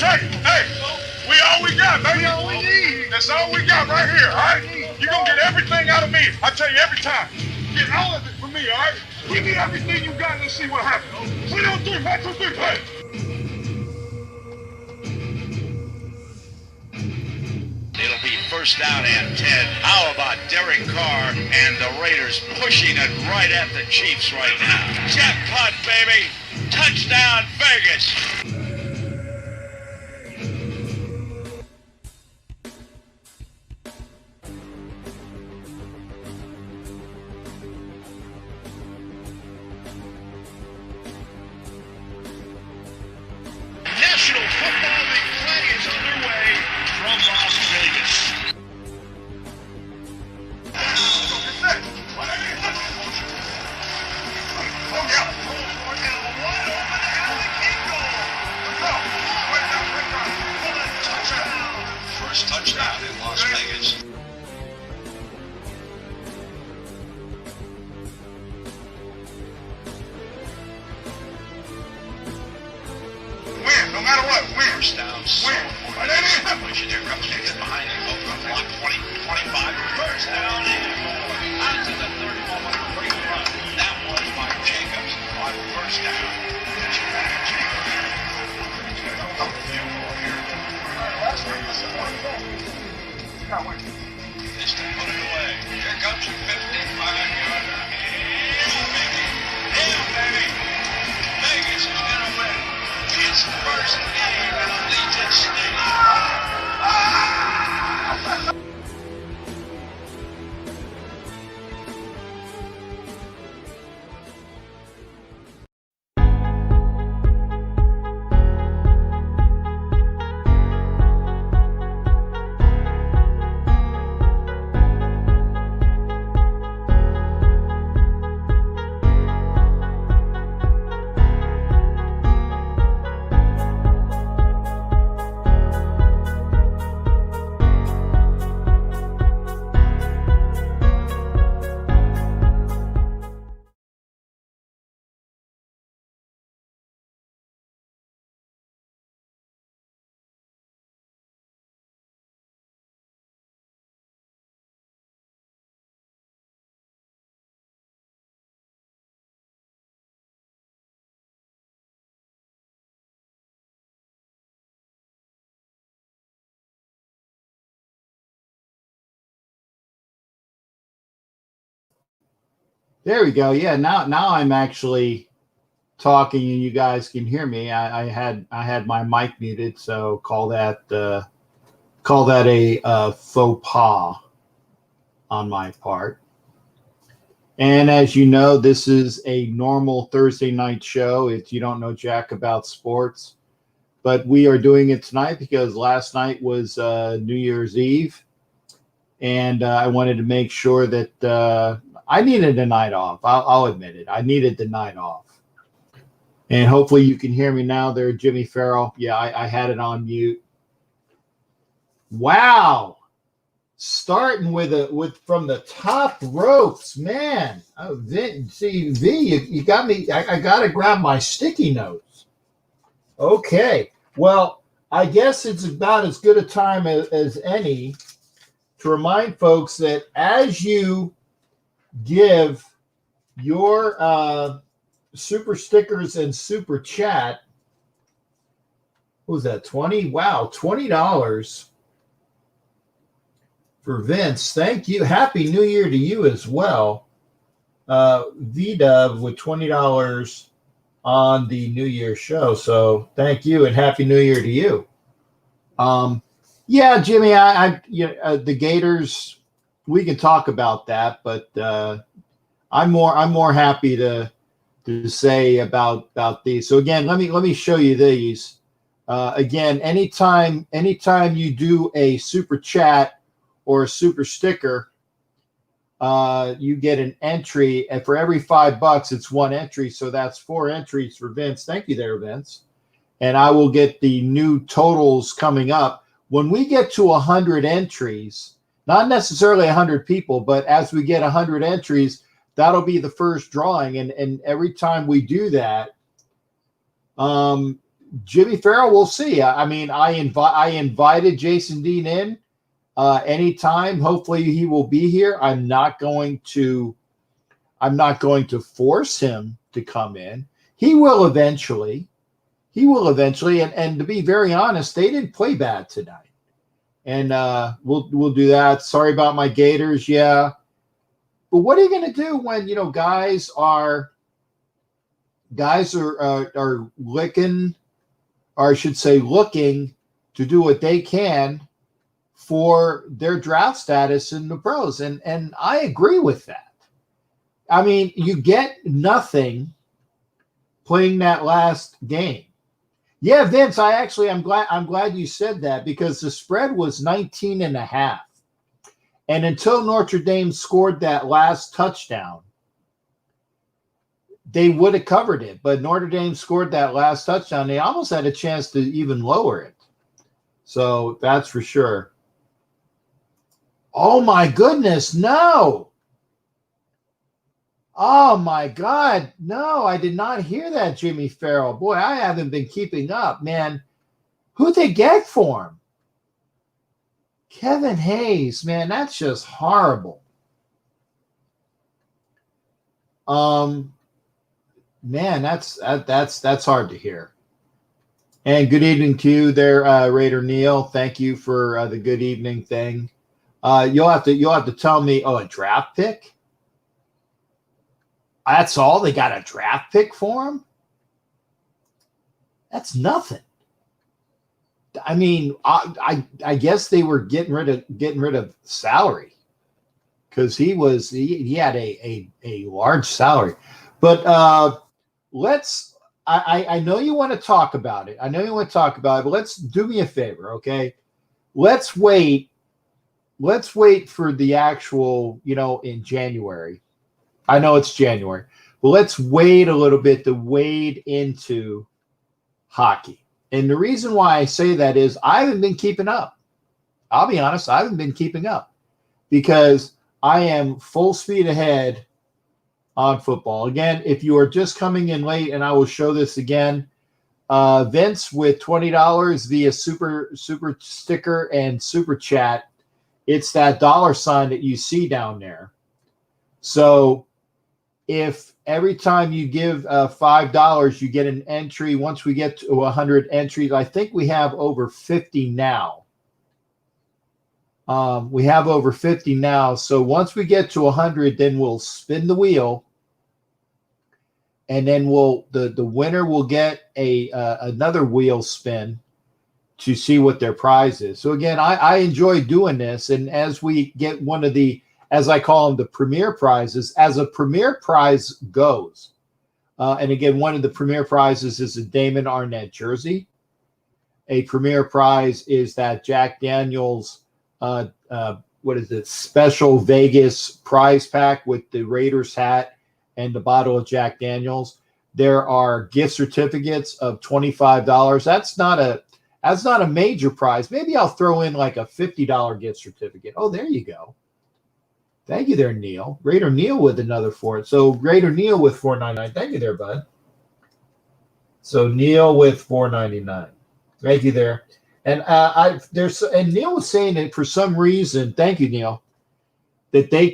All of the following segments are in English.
tell you, hey, we all we got, baby. All we need. That's all we got right here, all right? You're going to get everything out of me. I tell you every time. Get all of it from me, all right? Give me everything you got and let's see what happens. 3 on 3, 1, 2, 3, play. It'll be first down and 10. How about Derek Carr and the Raiders pushing it right at the Chiefs right now? Jackpot, baby. Touchdown, Vegas. National Football League play is underway from Las Vegas. First touchdown in Las Vegas. Win, no matter what, win. First down, win. Here comes Higgins behind him. Over block 20, 25. First down and more. Out to the 31. Great run. That was by Jacobs on first down. This to put it away. Here comes your 55-yarder. Yeah, baby. Vegas is going to win. It's first game in Allegiant Stadium. There we go. Yeah, now I'm actually talking and you guys can hear me. I had my mic muted, so call that a faux pas on my part. And as you know, this is a normal Thursday night show. If you don't know jack about sports, but we are doing it tonight because last night was New Year's Eve, and I wanted to make sure that I needed a night off. I'll admit it. I needed the night off. And hopefully you can hear me now there, Jimmy Farrell. Yeah, I had it on mute. Wow. Starting with from the top ropes, man. Oh, V, you got me. I got to grab my sticky notes. Okay. Well, I guess it's about as good a time as any to remind folks that as you give your super stickers and super chat, what was that, 20? Wow, $20 for Vince. Thank you. Happy New Year to you as well. VDub with $20 on the New Year show. So thank you and Happy New Year to you. Yeah, Jimmy, the Gators, we can talk about that, but I'm more happy to say about these. So again, let me show you these. Again, anytime you do a super chat or a super sticker, you get an entry, and for every $5, it's one entry. So that's 4 entries for Vince. Thank you there, Vince. And I will get the new totals coming up. When we get to 100 entries, not necessarily 100 people, but as we get 100 entries, that'll be the first drawing. And every time we do that, Jimmy Farrell, we'll see. I mean, I invited Jason Dean in anytime. Hopefully, he will be here. I'm not going to force him to come in. He will eventually. And to be very honest, they didn't play bad tonight. And we'll do that. Sorry about my Gators, yeah. But what are you going to do when guys are licking, or I should say, looking to do what they can for their draft status in the pros? And I agree with that. I mean, you get nothing playing that last game. Yeah, Vince, I'm glad you said that, because the spread was 19.5. And until Notre Dame scored that last touchdown, they would have covered it. But Notre Dame scored that last touchdown. They almost had a chance to even lower it. So that's for sure. Oh, my goodness, no. Oh, my God. No, I did not hear that, Jimmy Farrell. Boy, I haven't been keeping up, man. Who'd they get for him? Kevin Hayes, man, that's just horrible. Man, that's hard to hear. And good evening to you there, Raider Neil. Thank you for the good evening thing. You'll have to tell me. Oh, a draft pick? That's all? They got a draft pick for him? That's nothing. I mean, I guess they were getting rid of salary, because he had a large salary. But I know you want to talk about it. But let's do me a favor, okay? Let's wait for the actual, in January. I know it's January, but let's wait a little bit to wade into hockey. And the reason why I say that is I haven't been keeping up. I'll be honest, I haven't been keeping up, because I am full speed ahead on football. Again, if you are just coming in late, and I will show this again, Vince with $20 via super sticker and super chat. It's that $sign that you see down there. So if every time you give $5, you get an entry. Once we get to 100 entries, I think we have over 50 now. So once we get to 100, then we'll spin the wheel, and then the winner will get another wheel spin to see what their prize is. So again, I enjoy doing this, and as we get one of the, as I call them, the premier prizes, as a premier prize goes. And again, one of the premier prizes is a Damon Arnett jersey. A premier prize is that Jack Daniels, special Vegas prize pack with the Raiders hat and the bottle of Jack Daniels. There are gift certificates of $25. That's not a major prize. Maybe I'll throw in like a $50 gift certificate. Oh, there you go. Thank you there, Neil. Raider Neil with another $4. So Raider Neil with $4.99. Thank you there, bud. So Neil with $4.99. Thank you there. And Neil was saying that for some reason, thank you, Neil, that he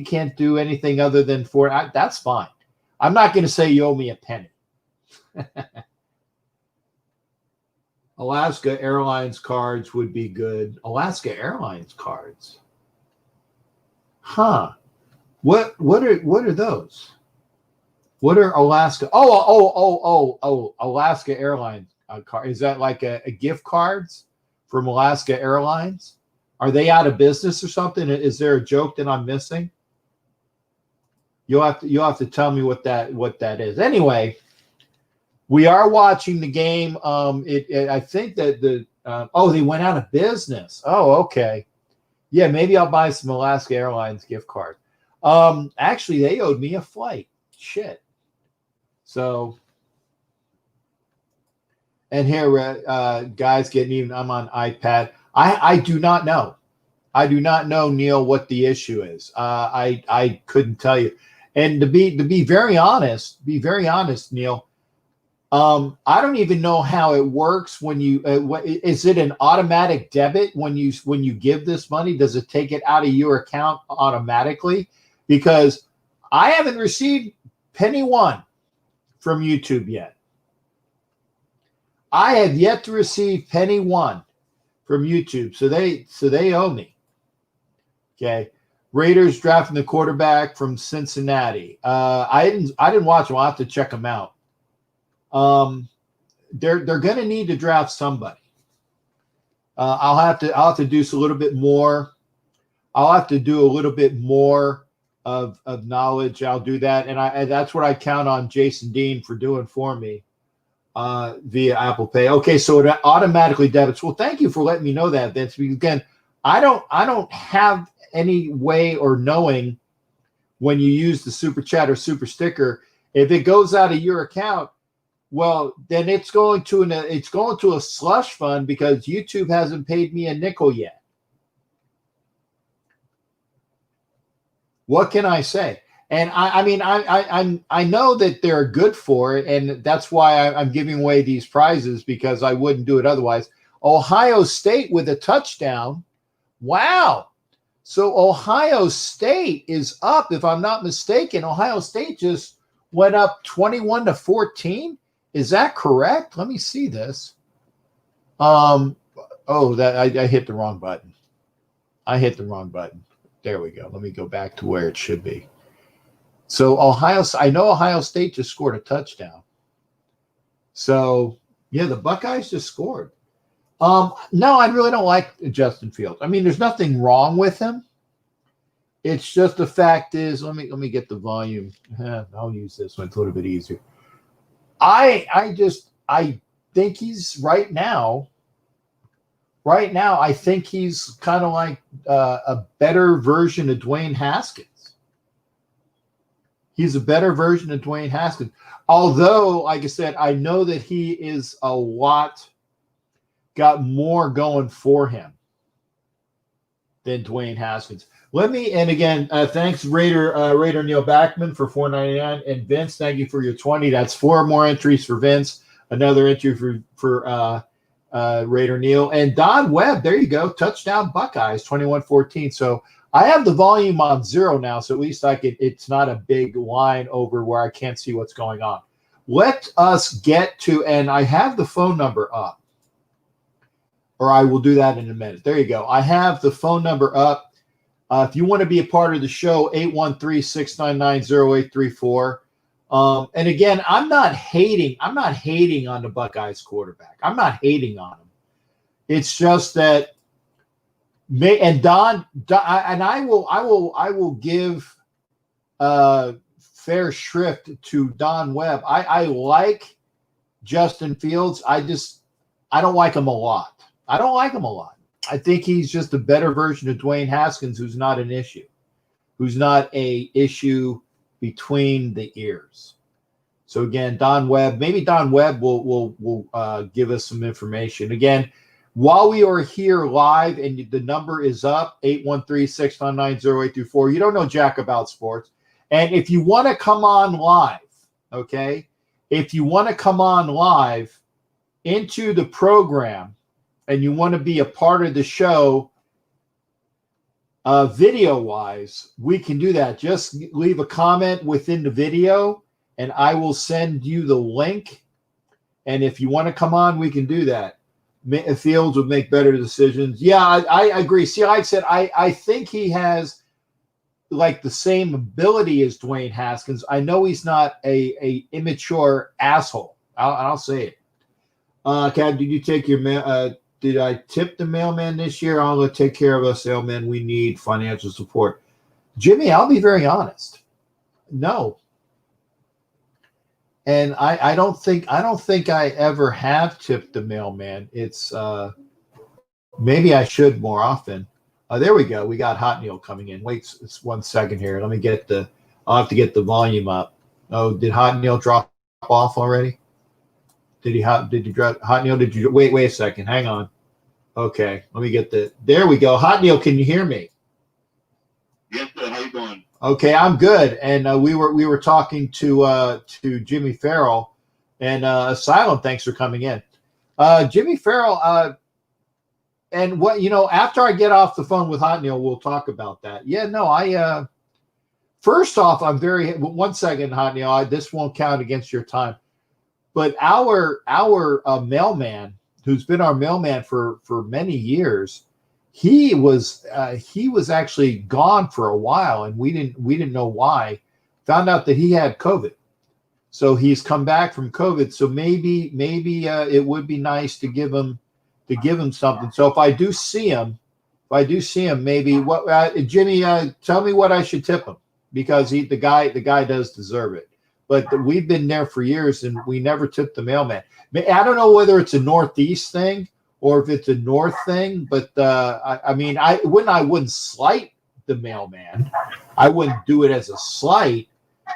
can't do anything other than that's fine. I'm not going to say you owe me a penny. Alaska Airlines cards would be good. Alaska Airlines cards. Huh. What are those? What are Alaska? Oh, Alaska Airlines card. Is that like a gift cards from Alaska Airlines? Are they out of business or something? Is there a joke that I'm missing? You'll have to tell me what that is. Anyway, we are watching the game. I think that they went out of business. Oh, okay. Yeah, maybe I'll buy some Alaska Airlines gift card. Actually, they owed me a flight. Shit. So, and here, guys getting even. I'm on iPad. I do not know. I do not know, Neil, what the issue is. I couldn't tell you. And to be very honest, Neil, I don't even know how it works when you. Is it an automatic debit when you give this money? Does it take it out of your account automatically? Because I haven't received penny one from YouTube yet. I have yet to receive penny one from YouTube, so they owe me. Okay, Raiders drafting the quarterback from Cincinnati. I didn't watch them. I'll have to check them out. They're going to need to draft somebody. I'll have to do a little bit more. I'll have to do a little bit more of knowledge. I'll do that, and that's what I count on Jason Dean for doing for me via Apple Pay. Okay, so it automatically debits. Well, thank you for letting me know that, Vince. Because again, I don't have any way or knowing when you use the super chat or super sticker if it goes out of your account. Well, then it's going to a slush fund because YouTube hasn't paid me a nickel yet. What can I say? And I know that they're good for it, and that's why I'm giving away these prizes because I wouldn't do it otherwise. Ohio State with a touchdown. Wow. So Ohio State is up, if I'm not mistaken. Ohio State just went up 21-14. Is that correct? Let me see this. I hit the wrong button. There we go. Let me go back to where it should be. So I know Ohio State just scored a touchdown. So yeah, the Buckeyes just scored. No, I really don't like Justin Fields. I mean, there's nothing wrong with him. It's just the fact is, let me get the volume. I'll use this one. It's a little bit easier. I think he's right now, I think he's kind of like a better version of Dwayne Haskins. He's a better version of Dwayne Haskins. Although, like I said, I know that he is got more going for him than Dwayne Haskins. And again, thanks Raider Neil Backman for $4.99, and Vince, thank you for your 20. That's 4 more entries for Vince. Another entry for Raider Neil and Don Webb. There you go, touchdown Buckeyes, 21-14. So I have the volume on 0 now, so at least it's not a big line over where I can't see what's going on. Let us get to, and I have the phone number up, or I will do that in a minute. There you go. I have the phone number up. If you want to be a part of the show, 813-699-0834. And again, I'm not hating on the Buckeyes quarterback. I'm not hating on him. It's just that I will give fair shrift to Don Webb. I like Justin Fields. I don't like him a lot. I think he's just a better version of Dwayne Haskins, who's not an issue, who's not a issue between the ears. So again, maybe Don Webb will give us some information. Again, while we are here live and the number is up, 813-699-0824. You don't know jack about sports. And if you want to come on live, okay, into the program, and you want to be a part of the show video-wise, we can do that. Just leave a comment within the video, and I will send you the link. And if you want to come on, we can do that. Fields would make better decisions. Yeah, I agree. See, like I said, I think he has like the same ability as Dwayne Haskins. I know he's not a immature asshole. I'll say it. Kat, did you take your did I tip the mailman this year? I'm going to take care of us, mailman. We need financial support. Jimmy, I'll be very honest. No. And I don't think I ever have tipped the mailman. It's maybe I should more often. There we go. We got Hot Neil coming in. Wait, it's 1 second here. Let me I'll have to get the volume up. Oh, did Hot Neil drop off already? Did you drop Hot Neil? Did you wait a second? Hang on. Okay, let me get there we go. Hot Neil, can you hear me? Yes, sir. How you doing? Okay, I'm good. And we were talking to Jimmy Farrell And Asylum, thanks for coming in. Jimmy Farrell, and what, after I get off the phone with Hot Neil, we'll talk about that. Yeah, no, first off, I'm very, 1 second, Hot Neil, this won't count against your time. But our mailman, who's been our mailman for many years, he was actually gone for a while, and we didn't know why. Found out that he had COVID, so he's come back from COVID. So maybe it would be nice to give him something. So if I do see him, maybe what Jimmy, tell me what I should tip him, because the guy does deserve it. But we've been there for years, and we never tipped the mailman. I don't know whether it's a Northeast thing or if it's a North thing, but I wouldn't slight the mailman. I wouldn't do it as a slight,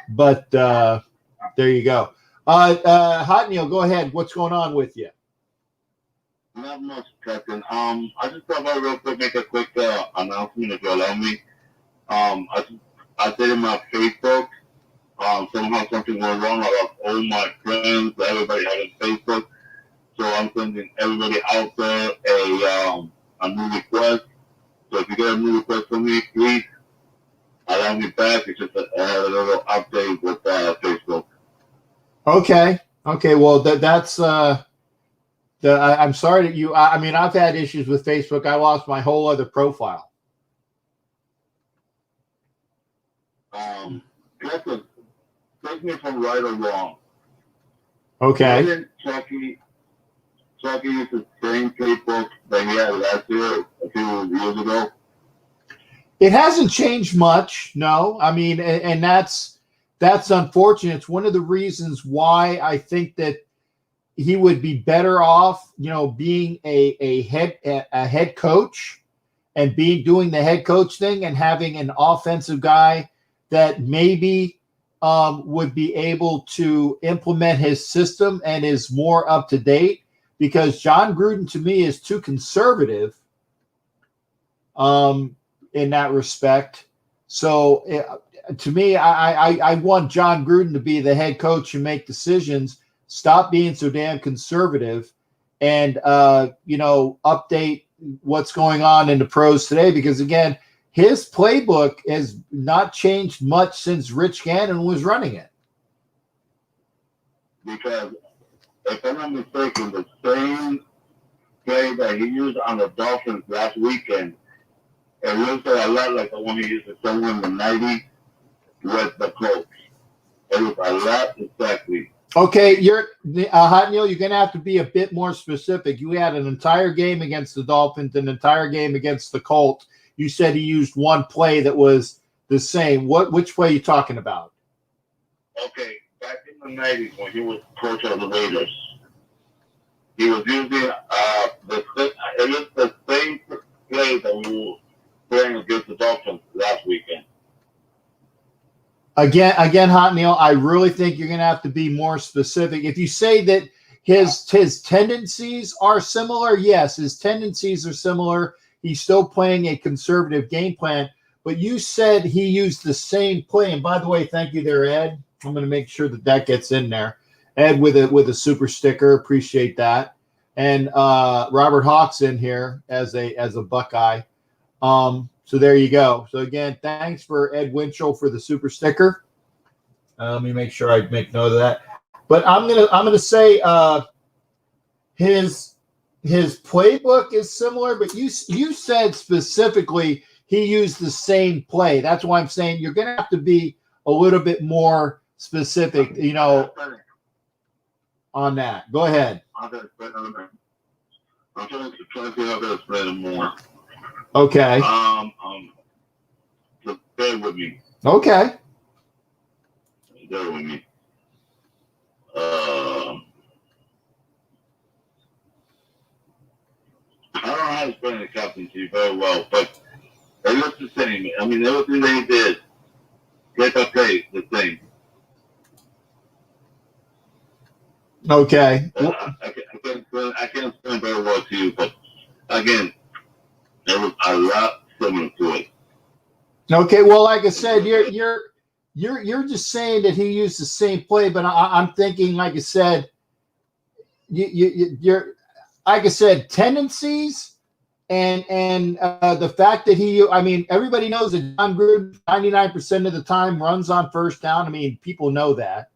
but there you go. Hot Neil, go ahead. What's going on with you? Not much, Captain. I just thought about real quick, make a quick announcement if you allow me. I did in my Facebook. Somehow something went wrong. I lost all my friends, everybody had a Facebook. So I'm sending everybody out there a new request. So if you get a new request from me, please allow me back. It's just a little update with Facebook. Okay. Well, that's I'm sorry that you. I've had issues with Facebook. I lost my whole other profile. Listen, take me from right or wrong. Okay. Didn't Chucky use the same playbook that he had last year, a few years ago? It hasn't changed much, no. And that's unfortunate. It's one of the reasons why I think that he would be better off, being a head coach and doing the head coach thing, and having an offensive guy that maybe would be able to implement his system and is more up to date. Because John Gruden, to me, is too conservative in that respect. So to me, I want John Gruden to be the head coach and make decisions. Stop being so damn conservative, and update what's going on in the pros today. Because again, his playbook has not changed much since Rich Gannon was running it. Because if I'm not mistaken, the same play that he used on the Dolphins last weekend, it looks a lot like the one he used somewhere in the 90s with the Colts. It was a lot exactly. Okay, you're Hot Neil. You're going to have to be a bit more specific. You had an entire game against the Dolphins, an entire game against the Colts. You said he used one play that was the same. Which play are you talking about? Okay, back in the 90s when he was coach of the Raiders, he was using the same play that we were playing against the Dolphins last weekend. Again, Hot Neil, I really think you're going to have to be more specific. If you say that his tendencies are similar, yes, his tendencies are similar. He's still playing a conservative game plan, but you said he used the same play. And by the way, thank you there, Ed. I'm going to make sure that gets in there. Ed with a super sticker, appreciate that. And Robert Hawk's in here as a Buckeye. So there you go. So again, thanks for Ed Winchell for the super sticker. Let me make sure I make note of that. But I'm gonna say his playbook is similar, but you said specifically he used the same play. That's why I'm saying you're gonna have to be a little bit more specific, on that. Go ahead. I'm trying to explain it more. Okay. So bear with me. Okay. Bear with me. I don't know how to explain the captaincy very well, but it looks the same. Everything they did, okay, the same. Okay. I can't explain very well to you, but again, there was a lot similar to it. Okay. Well, like I said, you're just saying that he used the same play, but I'm thinking, like I said, you're, like I said, tendencies and the fact that everybody knows that John Gruden 99% of the time runs on first down. I mean, people know that.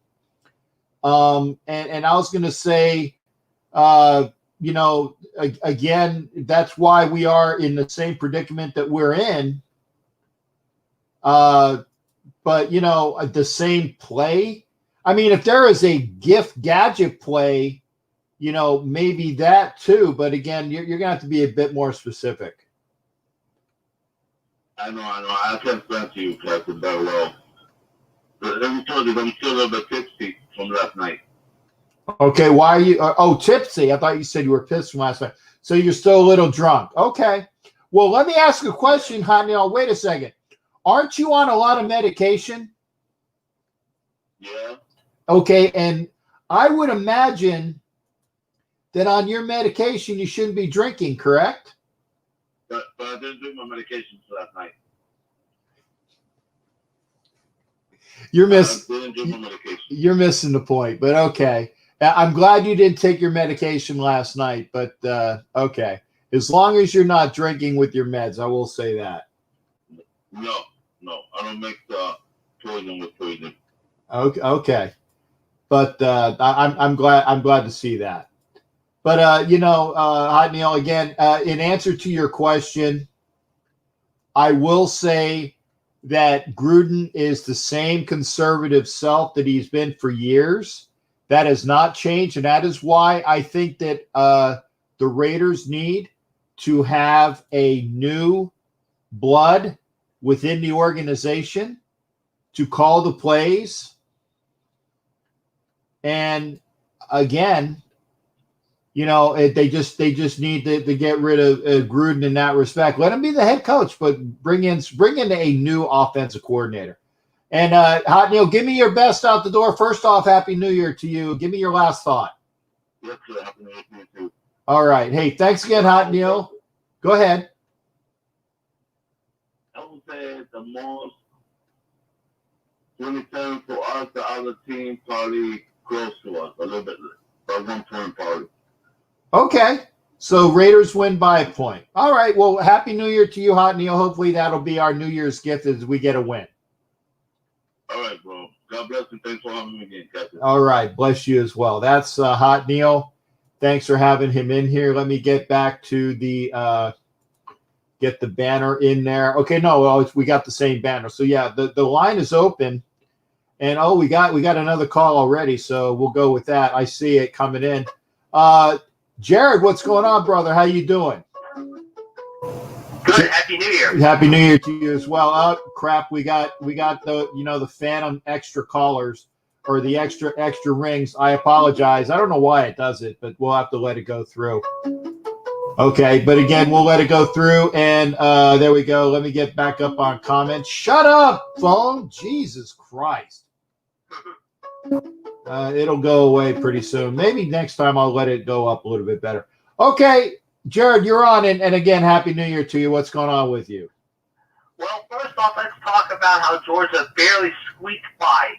And I was going to say, again, that's why we are in the same predicament that we're in. But the same play. I mean, if there is a gift gadget play, maybe that too. But again, you're going to have to be a bit more specific. I know. I can't explain to you, Captain, very well. But let me tell you, I'm still a little bit tipsy from last night. Okay, why are you? Tipsy. I thought you said you were pissed from last night. So you're still a little drunk. Okay. Well, let me ask a question, Hotnail. Wait a second. Aren't you on a lot of medication? Yeah. Okay, and I would imagine that on your medication you shouldn't be drinking, correct? But I didn't drink my medications last night. You're missing the point, but okay. I'm glad you didn't take your medication last night, but okay. As long as you're not drinking with your meds, I will say that. No, I don't mix poison with poison. Okay, but I'm glad to see that. But Hotnail, again, in answer to your question, I will say that Gruden is the same conservative self that he's been for years. That has not changed, and that is why I think that the Raiders need to have a new blood within the organization to call the plays. And again, they just need to get rid of Gruden in that respect. Let him be the head coach, but bring in a new offensive coordinator. And Hotnail, give me your best out the door. First off, Happy New Year to you. Give me your last thought. Yes, sir. Happy New Year to you too. All right. Hey, thanks again, Hotnail. Go ahead. I would say the most 27 for us, the other team probably close to us a little bit, by 1 point probably. Okay. So Raiders win by a point. All right. Well, Happy New Year to you, Hotnail. Hopefully that'll be our New Year's gift as we get a win. All right, bro. God bless and thanks for having me again, Captain. All right. Bless you as well. That's Hotnail. Thanks for having him in here. Let me get back to the get the banner in there. Okay, no, we got the same banner. So yeah, the line is open. And we got another call already, so we'll go with that. I see it coming in. Jared, what's going on, brother? How you doing? Good. Happy New Year. Happy New Year to you as well. Oh crap, we got the phantom extra callers or the extra rings. I apologize. I don't know why it does it, but we'll have to let it go through. Okay, but again, we'll let it go through, and there we go. Let me get back up on comments. Shut up, phone. Jesus Christ. It'll go away pretty soon. Maybe next time I'll let it go up a little bit better. Okay, Jared, you're on, and again, Happy New Year to you. What's going on with you? Well, first off, let's talk about how Georgia barely squeaked by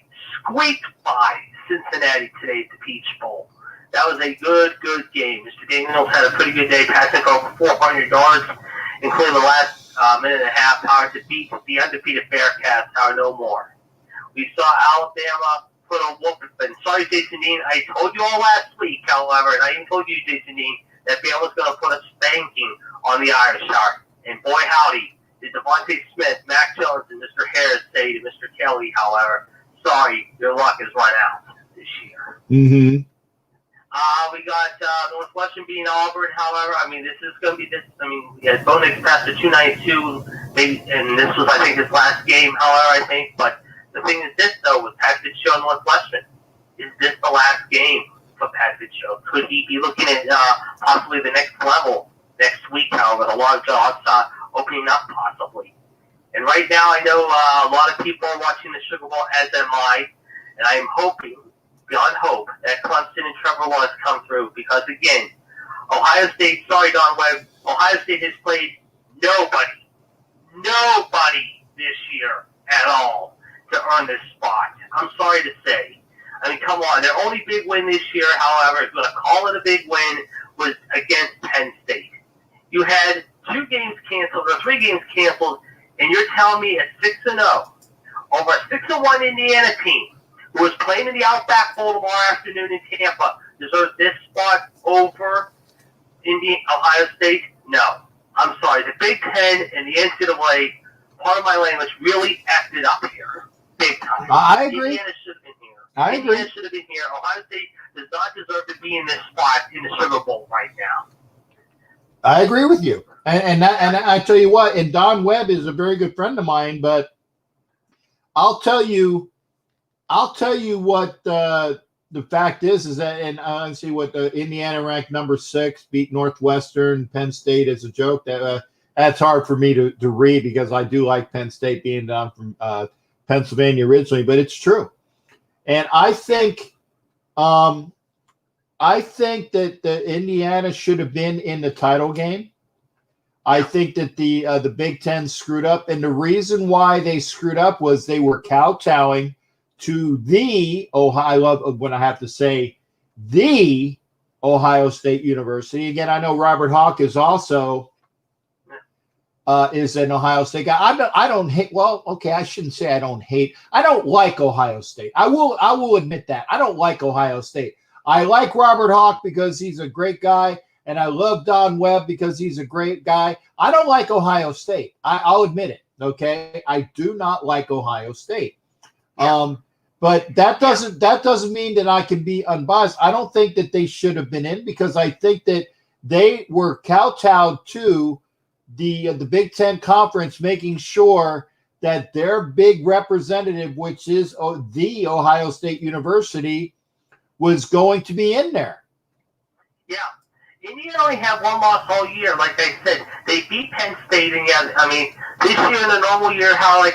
Cincinnati today at the Peach Bowl. That was a good game. Mr. Daniels had a pretty good day, passing over 400 yards, including the last minute and a half, power to beat the undefeated Bearcats, or no more. We saw Alabama put a whooping. Sorry, Jason Dean. I told you all last week, however, and I even told you, Jason Dean, that Bama was going to put a spanking on the Irish Shark. And boy, howdy, did Devontae Smith, Mac Jones, and Mr. Harris say to Mr. Kelly, however, sorry, your luck has run out this year. Mm-hmm. We got Northwestern beating Auburn, however. I mean, this is going to be this. I mean, we had Bo Nix passed to 292, maybe, and this was, I think, his last game, however, I think. But the thing is this, though, with Pat Fitzgerald Northwestern. Is this the last game for Pat Fitzgerald? Could he be looking at possibly the next level next week, however, with a lot of jobs opening up possibly? And right now, I know a lot of people are watching the Sugar Bowl, as am I, and I am hoping, beyond hope, that Clemson and Trevor Lawrence come through because, again, Ohio State, sorry, Don Webb, Ohio State has played nobody this year at all to earn this spot. I'm sorry to say. I mean, come on. Their only big win this year, however, if you want to call it a big win, was against Penn State. You had 2 games canceled or 3 games canceled, and you're telling me at 6-0 over a 6-1 Indiana team who was playing in the Outback Bowl tomorrow afternoon in Tampa deserves this spot over Ohio State? No. I'm sorry. The Big Ten and the NCAA, part of my language, really effed it up here. Big time. I agree. Indiana should have been here. Indiana should have been here. Ohio State does not deserve to be in this spot in the Sugar Bowl right now. I agree with you. And I tell you what, and Don Webb is a very good friend of mine, but I'll tell you what the fact is that, and I see what the Indiana ranked number 6 beat Northwestern, Penn State as a joke. That's hard for me to read because I do like Penn State being down from Pennsylvania originally, but it's true. And I think that Indiana should have been in the title game. I think that the Big Ten screwed up, and the reason why they screwed up was they were kowtowing to the Ohio State University. Again, I know Robert Hawk is also is an Ohio State guy. I don't hate. Well, okay, I shouldn't say I don't hate. I don't like Ohio State. I will admit that I don't like Ohio State. I like Robert Hawk because he's a great guy, and I love Don Webb because he's a great guy. I don't like Ohio State. I'll admit it. Okay, I do not like Ohio State. Yeah. But that doesn't mean that I can be unbiased. I don't think that they should have been in because I think that they were kowtowed to the Big Ten Conference, making sure that their big representative, which is the Ohio State University, was going to be in there. Yeah. Indiana only had 1 loss all year. Like I said, they beat Penn State. And yeah, I mean, this year in a normal year, however,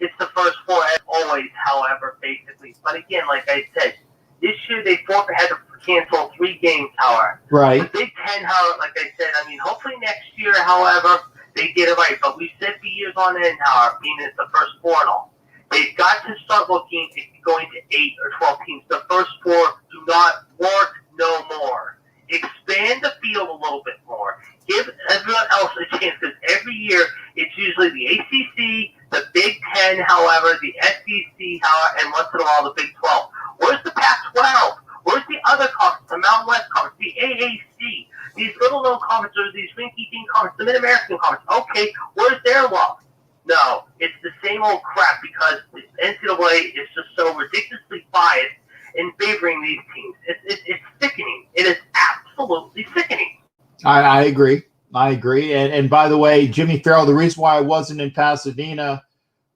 it's the first 4 as always, however, basically. But again, like I said, this year they had to cancel 3 games, however. Right. The Big Ten, however, like I said, I mean, hopefully next year, however, they get it right. But we said for years on end, however, being it's the first 4 and all. They've got to start looking at going to 8 or 12 teams. The first 4 do not work no more. Expand the field a little bit more. Give everyone else a chance because every year it's usually the ACC, the Big Ten, however, the SEC, however, and once in a while the Big 12. Where's the Pac-12? Where's the other conference, the Mountain West Conference, the AAC? These little-known conferences, these rinky-dink conferences, the Mid-American Conference. Okay, where's their love? No, it's the same old crap because the NCAA is just so ridiculously biased in favoring these teams. It's sickening. It is absolutely sickening. I agree. And by the way, Jimmy Farrell, the reason why I wasn't in Pasadena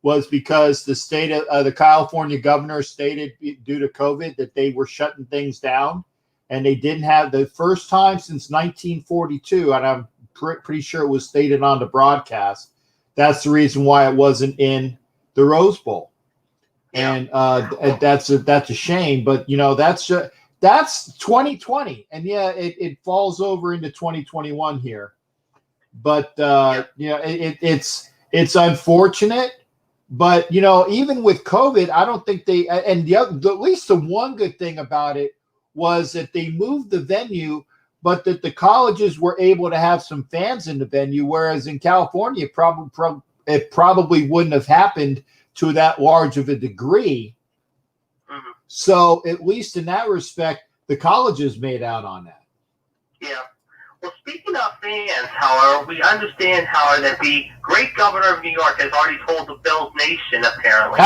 was because the state of the California governor stated due to COVID that they were shutting things down, and they didn't have the first time since 1942, and I'm pretty sure it was stated on the broadcast. That's the reason why it wasn't in the Rose Bowl, and that's a shame. But that's 2020, and it falls over into 2021 here. But it's unfortunate. But even with COVID, I don't think they. And at least the one good thing about it was that they moved the venue, but that the colleges were able to have some fans in the venue, whereas in California, it probably wouldn't have happened to that large of a degree. Mm-hmm. So at least in that respect, the colleges made out on that. Yeah. Well, speaking of fans, however, we understand, however, that the great governor of New York has already told the Bills Nation, apparently.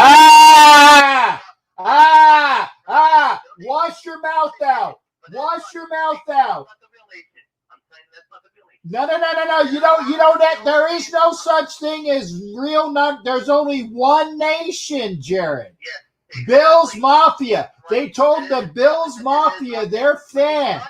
Wash your mouth out. Wash your mouth out. No. You don't. There is no such thing as real. There's only one nation, Jared. Yes, exactly. Bills Mafia. They told the Bills Mafia they're fans.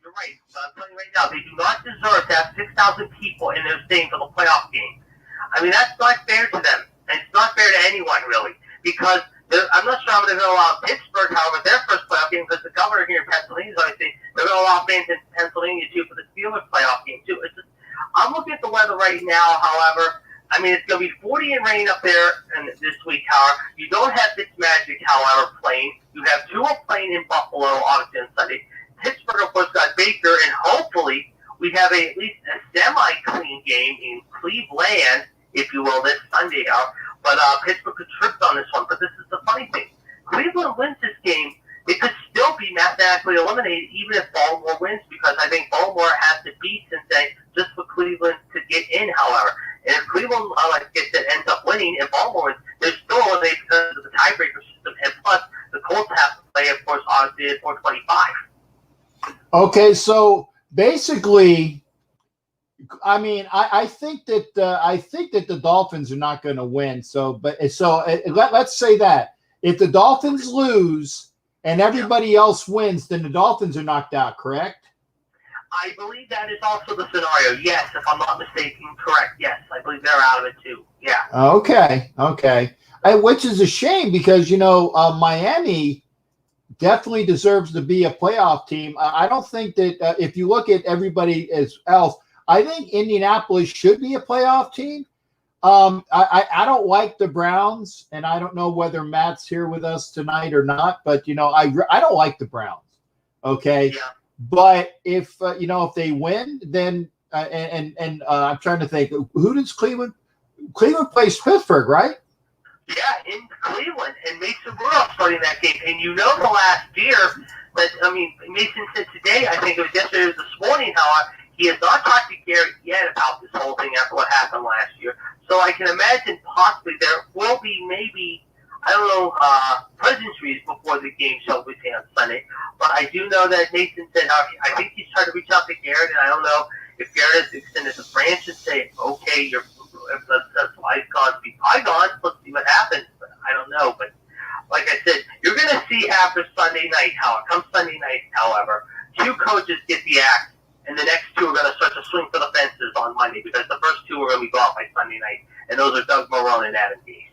You're right. I'm telling you right now, they do not deserve to have 6,000 people in their stadium for the playoff game. I mean, that's not fair to them. And it's not fair to anyone, really. Because I'm not sure how they're going to allow Pittsburgh, however, their first playoff game, because the governor here in Pennsylvania is always saying they're going to allow fans in Pennsylvania, too, for the Steelers playoff game, too. It's just, I'm looking at the weather right now, however. I mean, it's going to be 40 and rain up there this week, however. You don't have the Magic, however, playing. You have Tua playing in Buffalo, obviously, on Sunday. Pittsburgh, of course, got Baker, and hopefully we have at least a semi-clean game in Cleveland, if you will, this Sunday out. But Pittsburgh could trip on this one. But this is the funny thing. Cleveland wins this game. It could still be mathematically eliminated even if Baltimore wins, because I think Baltimore has to beat Cincinnati just for Cleveland to get in, however. And if Cleveland, like I said, ends up winning, and Baltimore wins, they're still eliminated because of the tiebreaker system. And plus, the Colts have to play, of course, obviously at 425. Okay, so basically, I mean, I think that the Dolphins are not going to win. Let's say that if the Dolphins lose and everybody else wins, then the Dolphins are knocked out. Correct? I believe that is also the scenario. Yes, if I'm not mistaken, correct. Yes, I believe they're out of it too. Yeah. Okay. Which is a shame because Miami definitely deserves to be a playoff team. I don't think that if you look at everybody else, I think Indianapolis should be a playoff team. I don't like the Browns, and I don't know whether Matt's here with us tonight or not, but I don't like the Browns. Okay. Yeah. But if they win, then I'm trying to think, who does Cleveland plays Pittsburgh, right? Yeah, in Cleveland, and Mason Rudolph starting that game. And the last year that Mason said today, I think it was yesterday, it was this morning, how he has not talked to Garrett yet about this whole thing after what happened last year. So I can imagine possibly there will be maybe, I don't know, pleasantries before the game shall begin on Sunday. But I do know that Nathan said I think he's trying to reach out to Garrett, and I don't know if Garrett has extended the branch and say, okay, let's bygones be bygones, let's see what happens. But I don't know. But like I said, you're going to see after Sunday night, however, two coaches get the axe, and the next two are going to start to swing for the fences on Monday, because the first two are going to be gone by Sunday night, and those are Doug Marrone and Adam Gase.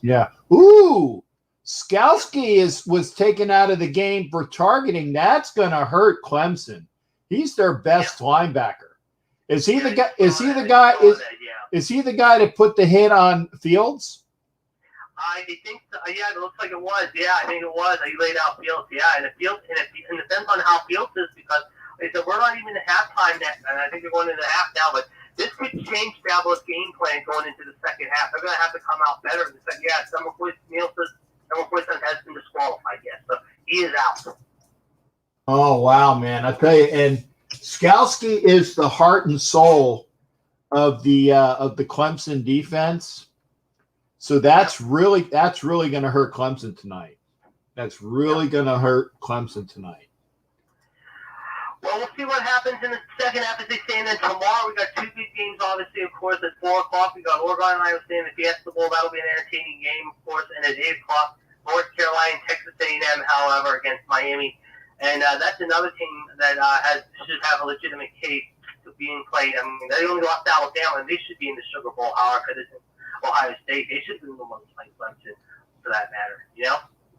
Yeah. Ooh, Skalski was taken out of the game for targeting. That's going to hurt Clemson. He's their best linebacker. Is he the guy? Is he the guy? Is he the guy that put the hit on Fields? I think so. Yeah, it looks like it was. Yeah, I think it was. He laid out Fields. Yeah, and it depends on how Fields is, because they said we're not even at halftime yet, and I think they're going into the half now. But this could change Dabo's game plan going into the second half. They're going to have to come out better. And say, yeah, number 47 has been disqualified. Yes, so he is out. Oh wow, man! I tell you, and Skalski is the heart and soul of the Clemson defense. So that's really going to hurt Clemson tonight. That's really going to hurt Clemson tonight. Well, we'll see what happens in the second half, as they say. And then tomorrow we got two big games, obviously, of course, at 4 o'clock. We got Oregon and Iowa State in the Fiesta Bowl. That'll be an entertaining game, of course. And at 8 o'clock, North Carolina, Texas A&M, however, against Miami. And that's another team that should have a legitimate case to being played. I mean, they only lost Alabama, and they should be in the Sugar Bowl. However, it isn't Ohio State. They should be the ones playing Clemson, for that matter.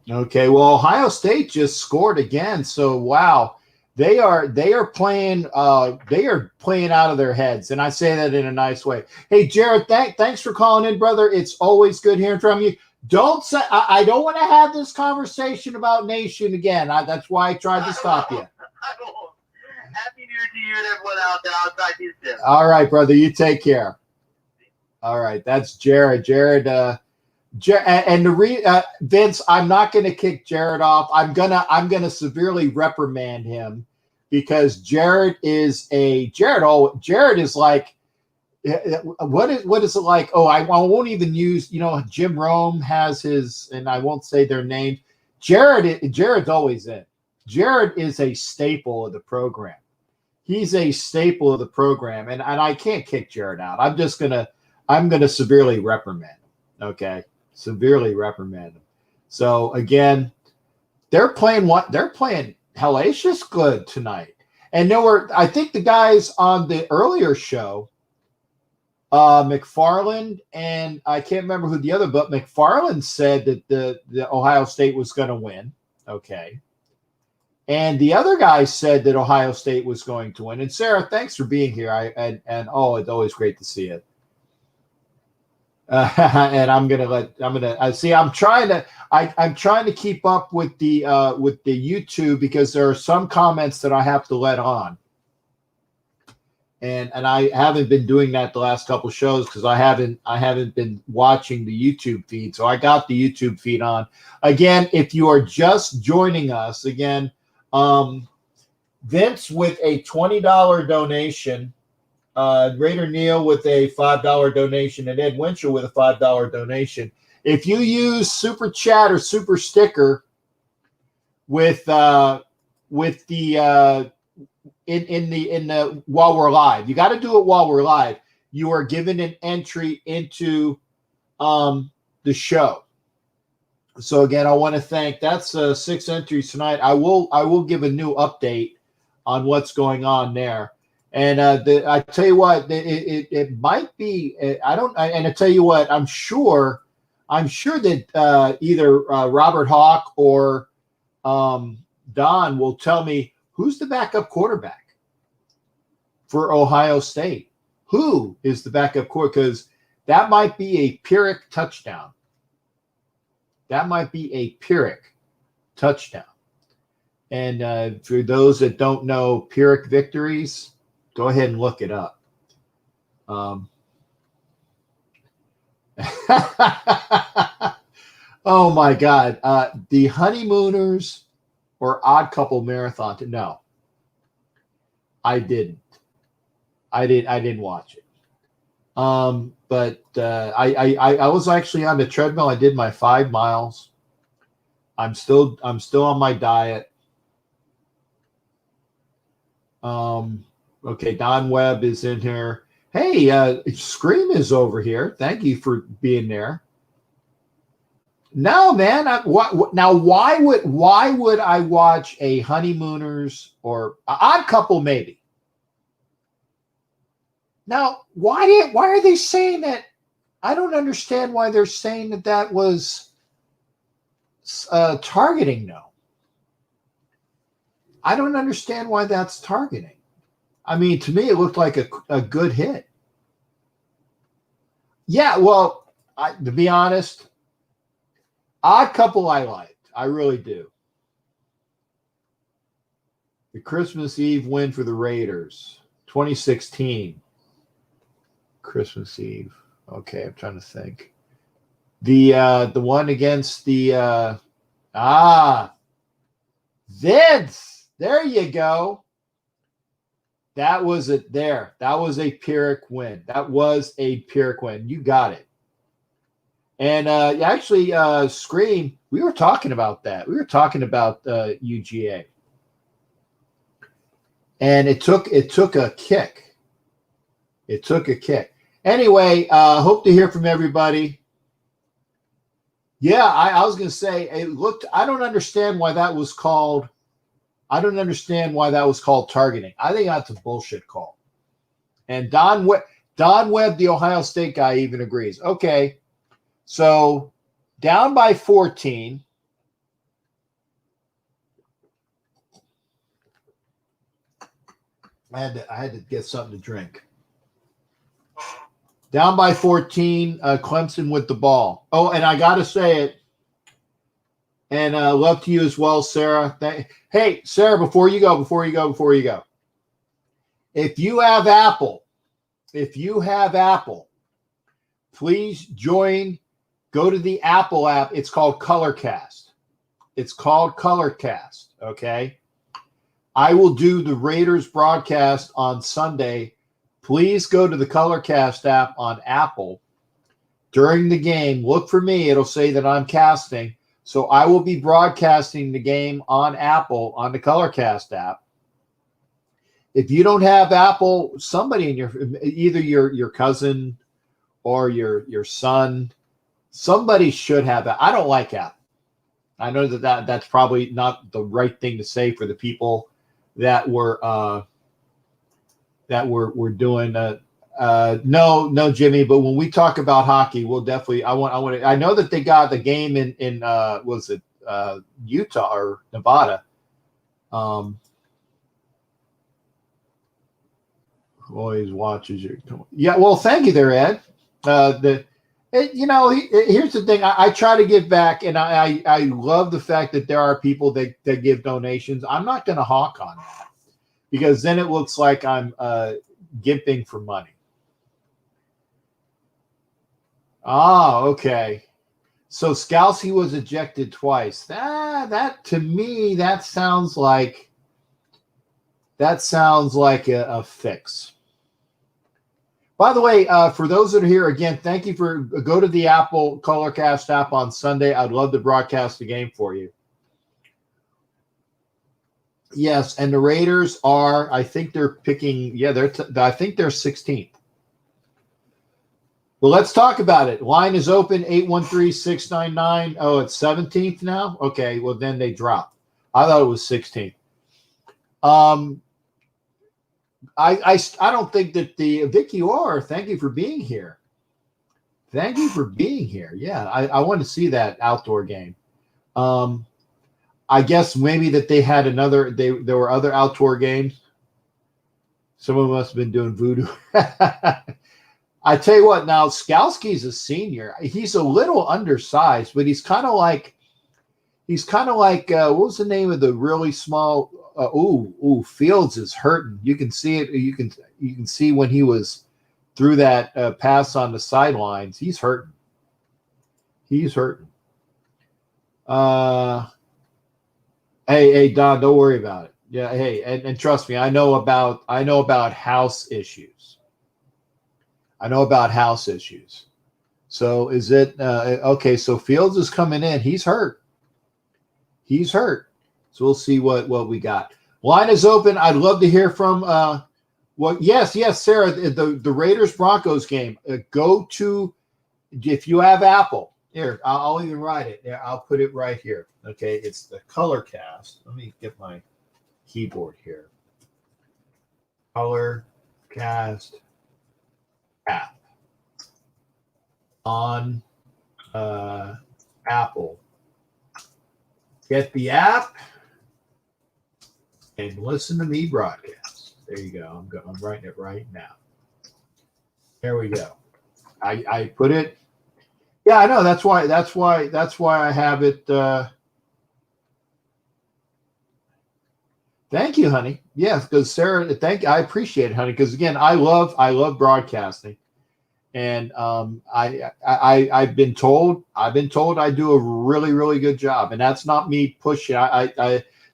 Okay. Well, Ohio State just scored again. So wow, they are playing out of their heads, and I say that in a nice way. Hey, Jared, thanks for calling in, brother. It's always good hearing from you. Don't say I don't want to have this conversation about Nation again. That's why I tried to stop you. Happy New Year to you and everyone out there. I'll talk to you soon. All right, brother. You take care. All right, that's Jared. Vince, I'm not going to kick Jared off. I'm gonna severely reprimand him, because Jared is like, what is it like? Oh, I won't even use, Jim Rome has his, and I won't say their names. Jared's always in. Jared is a staple of the program. He's a staple of the program, and I can't kick Jared out. I'm gonna severely reprimand him. Okay, severely reprimand him. So again, they're playing hellacious good tonight. And I think the guys on the earlier show, McFarland, and I can't remember who the other, but McFarland said that the Ohio State was going to win. Okay. And the other guy said that Ohio State was going to win. And Sarah, thanks for being here. It's always great to see you. And I'm trying to keep up with the YouTube, because there are some comments that I have to let on. And I haven't been doing that the last couple shows because I haven't been watching the YouTube feed. So I got the YouTube feed on. Again, if you are just joining us, again, Vince with a $20 donation, Raider Neal with a $5 donation, and Ed Winchell with a $5 donation. If you use Super Chat or Super Sticker with the while we're live, you got to do it while we're live. You are given an entry into the show. So again, I want to thank. That's 6 entries tonight. I will give a new update on what's going on there. And I tell you what, it might be. And I tell you what, I'm sure that either Robert Hawk or Don will tell me who's the backup quarterback for Ohio State. Who is the backup quarterback? Because that might be a Pyrrhic touchdown. That might be a Pyrrhic touchdown. And for those that don't know Pyrrhic victories, go ahead and look it up. Oh my God. The Honeymooners or Odd Couple Marathon. No, I didn't. I didn't watch it. But I was actually on the treadmill. I did my 5 miles. I'm still on my diet. Okay, Don Webb is in here. Hey, Scream is over here. Thank you for being there. No, man. Why would I watch a Honeymooners or Odd Couple? Maybe. Now, why are they saying that? I don't understand why they're saying that was targeting. No, I don't understand why that's targeting. I mean, to me, it looked like a good hit. Yeah, well, to be honest, Odd Couple I liked. I really do. The Christmas Eve win for the Raiders, 2016. Christmas Eve. Okay, I'm trying to think. The one against the Vince. There you go. That was it there. That was a Pyrrhic win. That was a Pyrrhic win. You got it. And actually, Scream, we were talking about that. We were talking about UGA. And it took a kick. It took a kick. Anyway, hope to hear from everybody. Yeah, I was going to say, I don't understand why that was called. I don't understand why that was called targeting. I think that's a bullshit call. And Don Webb, the Ohio State guy, even agrees. Okay, so down by 14. I had to get something to drink. Down by 14, Clemson with the ball. Oh, and I got to say it. And love to you as well, Sarah. Hey, Sarah, before you go. If you have Apple, please join. Go to the Apple app. It's called Colorcast. Okay. I will do the Raiders broadcast on Sunday. Please go to the Colorcast app on Apple during the game. Look for me. It'll say that I'm casting. So I will be broadcasting the game on Apple on the Colorcast app. If you don't have Apple, somebody in either your cousin or your son, somebody should have that. I don't like Apple. I know that's probably not the right thing to say for the people that were doing no, Jimmy, but when we talk about hockey, we'll definitely I know that they got the game in was it Utah or Nevada. Always watches you. Yeah, well, thank you there, Ed. Here's the thing. I try to give back, and I love the fact that there are people that give donations. I'm not going to hawk on that because then it looks like I'm giving for money. Ah, okay. So Scalzi was ejected twice. That to me, that sounds like a fix. By the way, for those that are here, again, thank you for go to the Apple Colorcast app on Sunday. I'd love to broadcast the game for you. Yes, and the Raiders are, I think they're picking, I think they're 16th. Well, let's talk about it. Line is open, 813-699. Oh, it's 17th now? Okay, well, then they drop. I thought it was 16th. I don't think that Vicky Orr, thank you for being here. Thank you for being here. Yeah, I want to see that outdoor game. I guess maybe that they had there were other outdoor games. Someone must have been doing voodoo. I tell you what, now Skalski's a senior. He's a little undersized, but he's kind of like what was the name of the really small? Fields is hurting. You can see it. You can see when he was through that pass on the sidelines. He's hurting. Hey, Don, don't worry about it. Yeah, hey, and trust me, I know about house issues. So is it okay? So Fields is coming in. He's hurt. So we'll see what we got. Line is open. I'd love to hear from yes, Sarah, the Raiders Broncos game. Go to, if you have Apple. Here, I'll even write it. Yeah, I'll put it right here. Okay, it's the Colorcast. Let me get my keyboard here. Colorcast app on Apple. Get the app and listen to me broadcast. There you go. I'm writing it right now. There we go. I put it. Yeah, I know. That's why I have it. Thank you, honey. Yes, because Sarah, I appreciate it, honey. Because again, I love broadcasting, and I've been told I do a really, really good job, and that's not me pushing.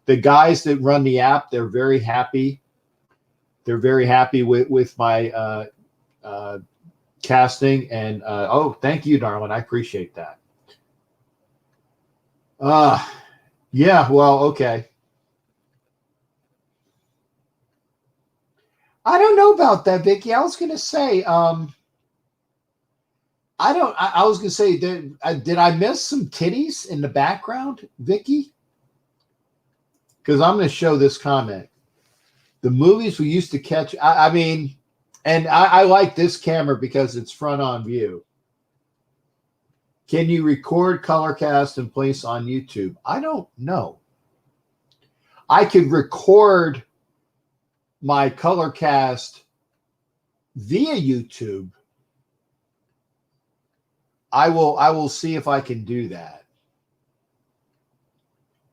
The guys that run the app, they're very happy. They're very happy with my casting, and thank you, darling. I appreciate that. Yeah. Well, okay. I don't know about that, Vicky. I was going to say, I was going to say, did I miss some titties in the background, Vicky? Because I'm going to show this comment. The movies we used to catch, I mean, and I like this camera because it's front on view. Can you record Colorcast and place on YouTube? I don't know. I could record my Colorcast via YouTube. I will see if I can do that.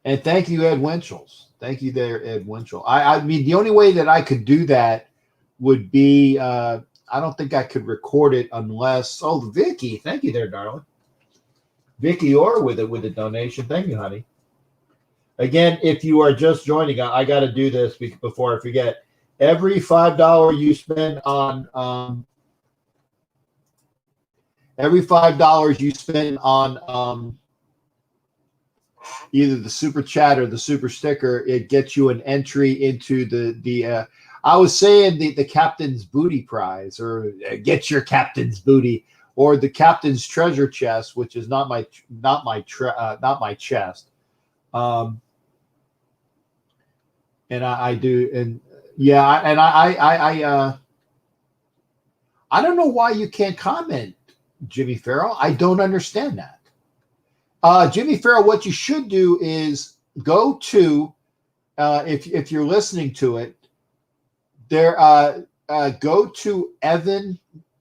And thank you, Ed Winchell's. Thank you there, Ed Winchell. I mean, the only way that I could do that would be, I don't think I could record it unless, Vicky, thank you there, darling. Vicky Orr with a donation. Thank you, honey. Again, if you are just joining, I got to do this before I forget. Every $5 you spend on either the super chat or the super sticker, it gets you an entry into the I was saying the captain's booty prize, or get your captain's booty, or the captain's treasure chest, which is not my chest. And I do, and yeah, and I don't know why you can't comment, Jimmy Farrell. I don't understand that. Jimmy Farrell, what you should do is go to, if you're listening to it, there, go to Evan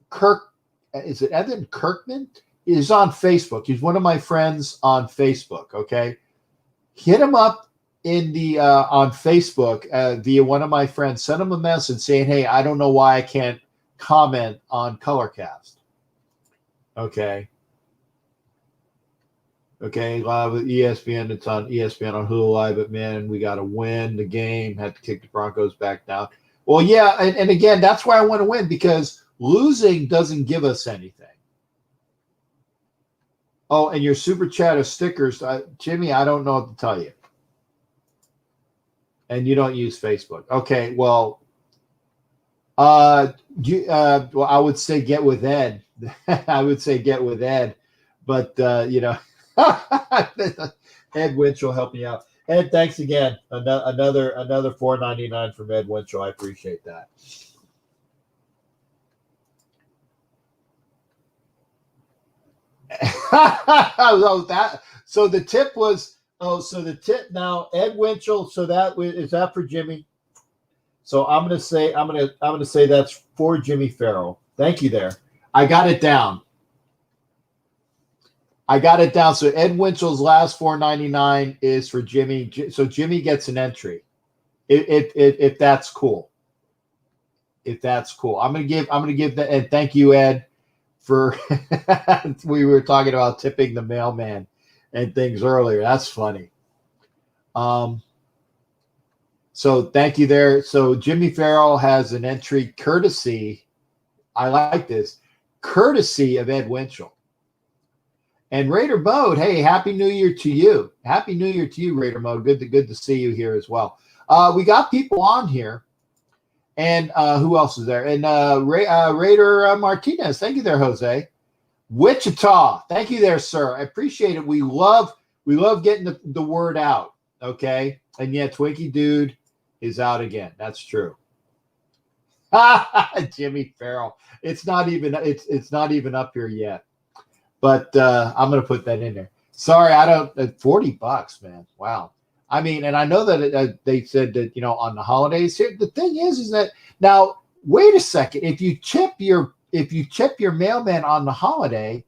Kirk. Is it Evan Kirkman? is on Facebook. He's one of my friends on Facebook. Okay, hit him up in the on Facebook via one of my friends. Send him a message saying, "Hey, I don't know why I can't comment on Colorcast." Okay. Okay, live with ESPN. It's on ESPN on Hulu Live. But man, we got to win the game. Had to kick the Broncos back down. Well, yeah, and again, that's why I want to win, because losing doesn't give us anything. Oh, and your super chat of stickers, Jimmy. I don't know what to tell you. And you don't use Facebook. Okay, well, well, I would say get with Ed. I would say get with Ed, but you know. Ed Winchell help me out. Ed, thanks again. Another $4.99 from Ed Winchell. I appreciate that. So the tip was now Ed Winchell. So is that for Jimmy? So I'm gonna say that's for Jimmy Farrell. Thank you there. I got it down. So Ed Winchell's last $4.99 is for Jimmy. So Jimmy gets an entry, if that's cool. If that's cool, I'm gonna give that. And thank you, Ed, for we were talking about tipping the mailman and things earlier. That's funny. So thank you there. So Jimmy Farrell has an entry courtesy. I like this, courtesy of Ed Winchell. And Raider Mode, hey, Happy New Year to you. Happy New Year to you, Raider Mode. Good to see you here as well. We got people on here. And who else is there? And Raider Martinez. Thank you there, Jose. Wichita. Thank you there, sir. I appreciate it. We love getting the word out. Okay. And yeah, Twinkie Dude is out again. That's true. Jimmy Farrell. It's not even up here yet. But I'm going to put that in there. Sorry, I don't. $40, man. Wow. I mean, and I know that they said that, you know, on the holidays here. The thing is that now, wait a second. If you tip your mailman on the holiday,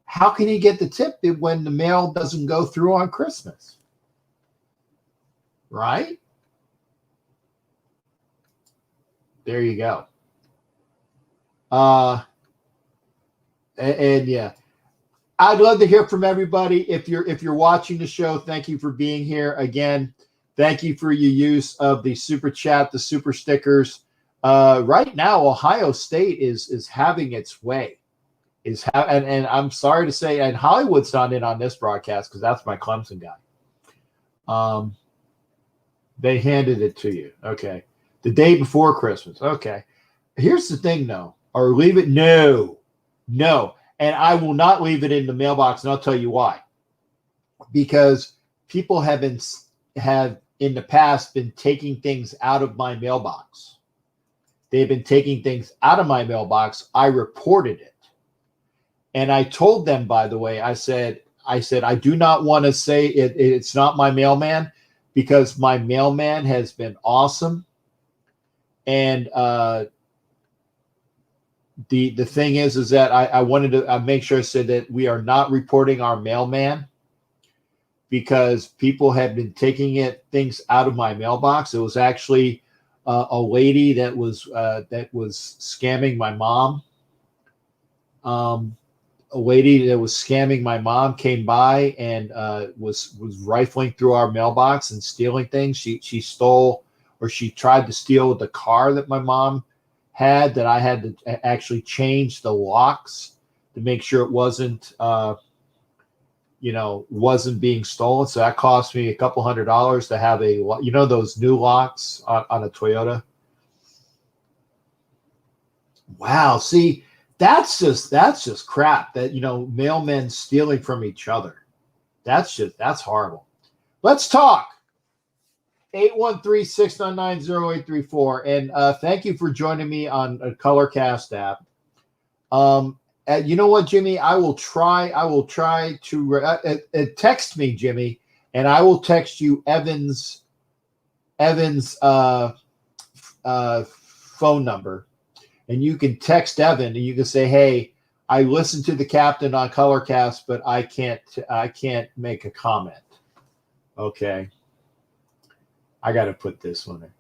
how can he get the tip when the mail doesn't go through on Christmas? Right? There you go. And yeah. I'd love to hear from everybody. If you're watching the show, thank you for being here again. Thank you for your use of the super chat, the super stickers. Right now, Ohio State is having its way. And I'm sorry to say, and Hollywood's not in on this broadcast because that's my Clemson guy. They handed it to you. Okay. The day before Christmas. Okay. Here's the thing, though. Or leave it. No. And I will not leave it in the mailbox, and I'll tell you why. Because people have in the past been taking things out of my mailbox. They've been taking things out of my mailbox. I reported it. And I told them, by the way, I said, I do not want to say it's not my mailman, because my mailman has been awesome. And the thing is that I wanted to make sure I said that we are not reporting our mailman, because people have been taking things out of my mailbox. It was actually a lady that was scamming my mom. A lady that was scamming my mom came by and was rifling through our mailbox and stealing things. She stole, or she tried to steal the car that my mom had, that I had to actually change the locks to make sure it wasn't being stolen. So that cost me a couple $100 to have those new locks on a Toyota. Wow. See, that's just crap, that, mailmen stealing from each other. That's horrible. Let's talk. 813-699-0834. And thank you for joining me on a Colorcast app. You know what, Jimmy? I will try to text me, Jimmy, and I will text you Evan's phone number. And you can text Evan and you can say, hey, I listened to the captain on Colorcast, but I can't make a comment. Okay. I got to put this one in.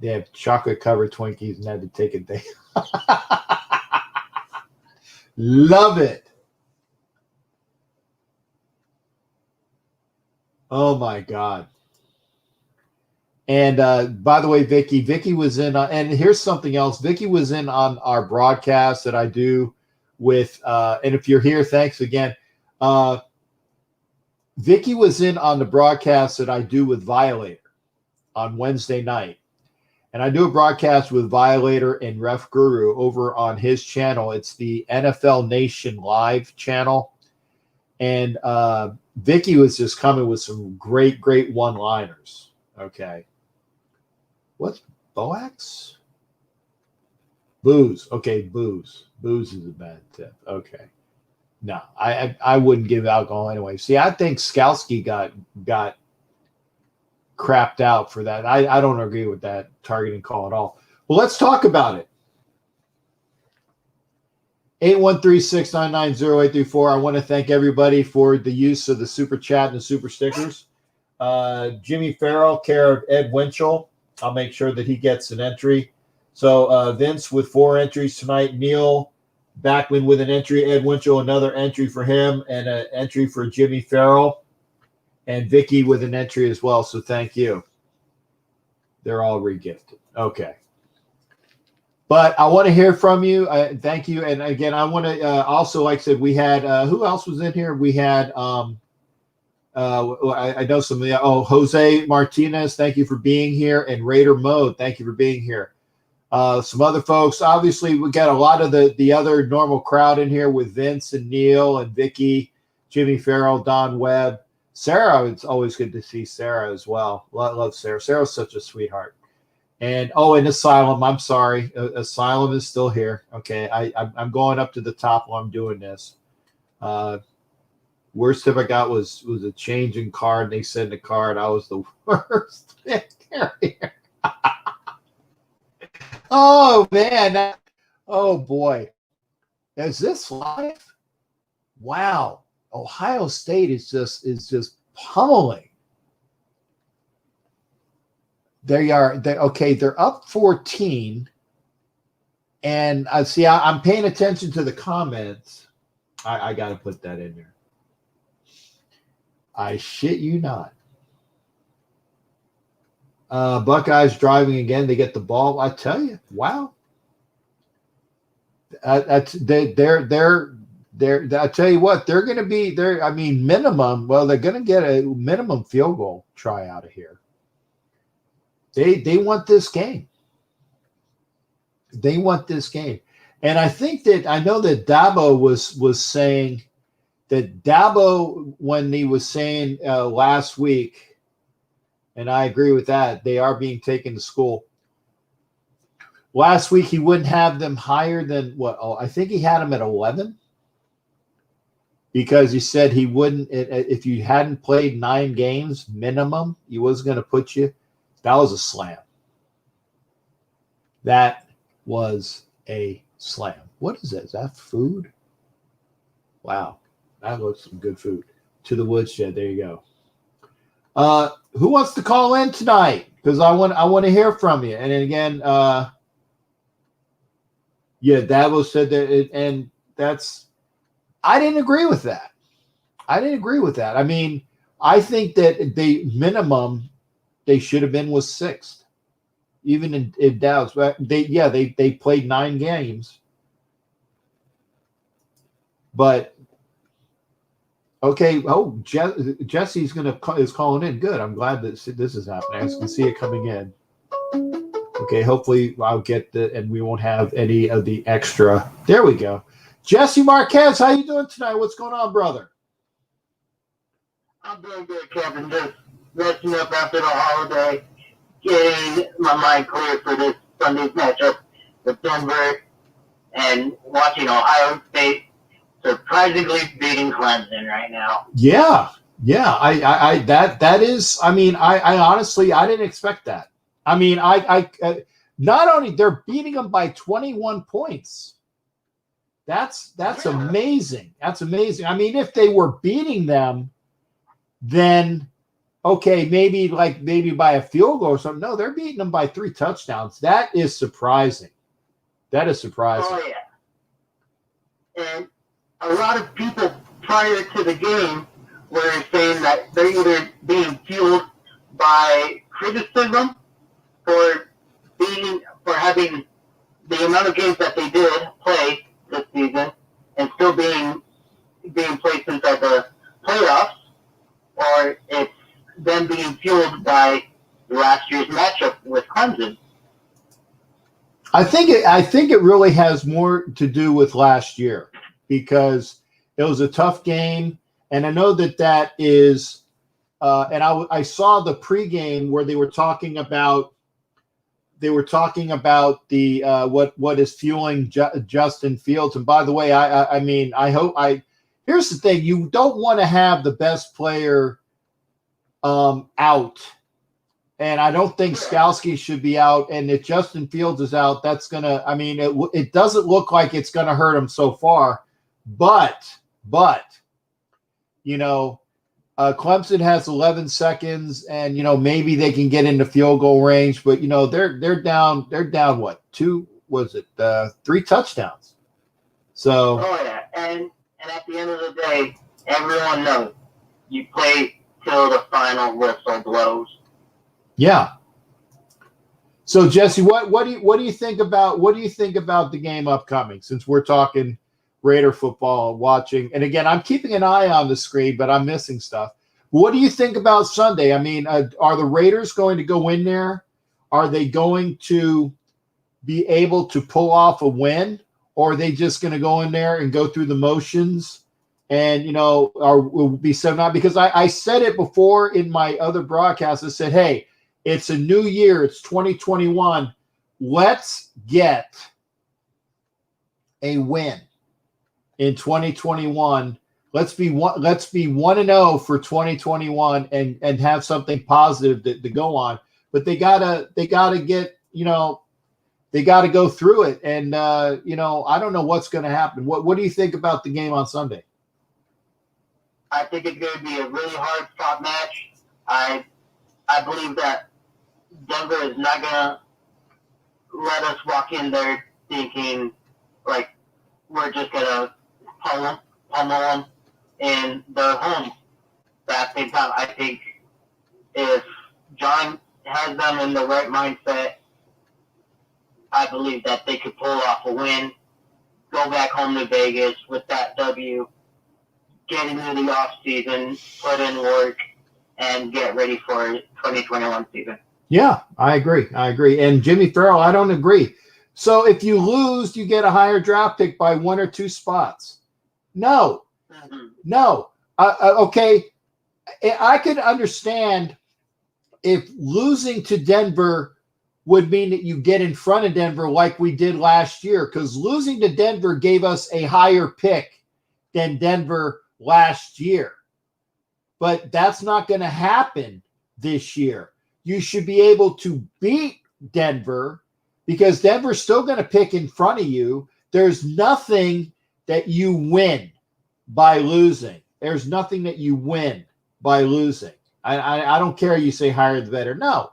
They have chocolate covered Twinkies and had to take a day. Love it. Oh my God. And by the way, Vicky was in, and here's something else. Vicky was in on our broadcast that I do with, and if you're here, thanks again. Vicky was in on the broadcast that I do with Violator on Wednesday night. And I do a broadcast with Violator and Ref Guru over on his channel. It's the NFL Nation Live channel. And Vicky was just coming with some great one-liners. Okay. What's Boax? Booze. Okay, booze. Booze is a bad tip. Okay. No, I wouldn't give alcohol anyway. See, I think Skalski got crapped out for that. I don't agree with that targeting call at all. Well, let's talk about it. 813-699-0834. I want to thank everybody for the use of the super chat and the super stickers. Jimmy Farrell, care of Ed Winchell. I'll make sure that he gets an entry. So Vince with 4 entries tonight. Neil Backman with an entry. Ed Winchell, another entry for him, and an entry for Jimmy Farrell. And Vicky with an entry as well. So thank you. They're all regifted. Okay. But I want to hear from you. Thank you. And again, I want to also, like I said, we had, who else was in here? We had, I know some of the, Jose Martinez, thank you for being here. And Raider Mode, thank you for being here. Some other folks. Obviously, we got a lot of the other normal crowd in here with Vince and Neil and Vicky, Jimmy Farrell, Don Webb. Sarah, it's always good to see Sarah as well. Love Sarah. Sarah's such a sweetheart. And Asylum. I'm sorry, Asylum is still here. Okay, I'm going up to the top while I'm doing this. Worst tip I got was a change in card. They sent a card. I was the worst carrier. Oh man! Oh boy! Is this live? Wow! Ohio State is just pummeling. They're up 14, and I'm paying attention to the comments. I got to put that in there. I shit you not. Buckeyes driving again. They get the ball. I tell you, wow. They're. I tell you what, they're going to be there. I mean, minimum. Well, they're going to get a minimum field goal try out of here. They want this game. They want this game, and I think that I know that Dabo was saying that Dabo, when he was saying last week, and I agree with that. They are being taken to school. Last week he wouldn't have them higher than what? I think he had them at 11. Because he said he wouldn't, if you hadn't played 9 games minimum, he was going to put you. That was a slam. That was a slam. What is that? Is that food? Wow. That looks some good food. To the woodshed. There you go. Who wants to call in tonight? Because I want to hear from you. And then again, Dabo said that, and that's. I didn't agree with that. I mean, I think that the minimum they should have been was 6th, even in Dallas. But they played 9 games. But okay, Jesse's is calling in. Good. I'm glad that this is happening. I can see it coming in. Okay, hopefully I'll get and we won't have any of the extra. There we go. Jesse Marquez, how you doing tonight? What's going on, brother? I'm doing good, Kevin. Just resting up after the holiday, getting my mind clear for this Sunday's matchup with Denver, and watching Ohio State surprisingly beating Clemson right now. Yeah. That is. I mean, I honestly didn't expect that. I mean, I not only they're beating them by 21 points. That's amazing. That's amazing. I mean, if they were beating them, then okay, maybe by a field goal or something. No, they're beating them by 3 touchdowns. That is surprising. That is surprising. Oh, yeah. And a lot of people prior to the game were saying that they're either being fueled by criticism for having the amount of games that they did play this season and still being placed inside the playoffs, or it's them being fueled by last year's matchup with Clemson. I think it really has more to do with last year because it was a tough game, and I know that is. And I saw the pregame where they were talking about the what is fueling Justin Fields. And by the way, I mean here's the thing: you don't want to have the best player out. And I don't think Skalski should be out. And if Justin Fields is out, that's going to – I mean, it doesn't look like it's going to hurt him so far. But you know, Clemson has 11 seconds, and, you know, maybe they can get into field goal range. But, you know, they're down what? 3 touchdowns. So – Oh, yeah. And at the end of the day, everyone knows you play till the final whistle blows. Yeah. So Jesse, what do you think about the game upcoming? Since we're talking Raider football, watching, and again, I'm keeping an eye on the screen, but I'm missing stuff. What do you think about Sunday? I mean, are the Raiders going to go in there? Are they going to be able to pull off a win, or are they just going to go in there and go through the motions? And, you know, will be 7-9? Because I said it before in my other broadcast. I said, hey, it's a new year. It's 2021. Let's get a win in 2021. Let's be 1-0 for 2021 and have something positive to go on. But they gotta get, you know, they got to go through it. And, you know, I don't know what's going to happen. What do you think about the game on Sunday? I think it's going to be a really hard-fought match. I believe that Denver is not going to let us walk in there thinking, like, we're just going to pummel them in their home. But at the same time, I think if John has them in the right mindset, I believe that they could pull off a win, go back home to Vegas with that W, get into the off-season, put in work, and get ready for 2021 season. Yeah, I agree. And Jimmy Farrell, I don't agree. So if you lose, you get a higher draft pick by 1 or 2 spots. No. Okay, I could understand if losing to Denver would mean that you get in front of Denver like we did last year, because losing to Denver gave us a higher pick than Denver last year. But that's not going to happen this year. You should be able to beat Denver because Denver's still going to pick in front of you. There's nothing that you win by losing. There's nothing that you win by losing. I don't care you say higher the better. No.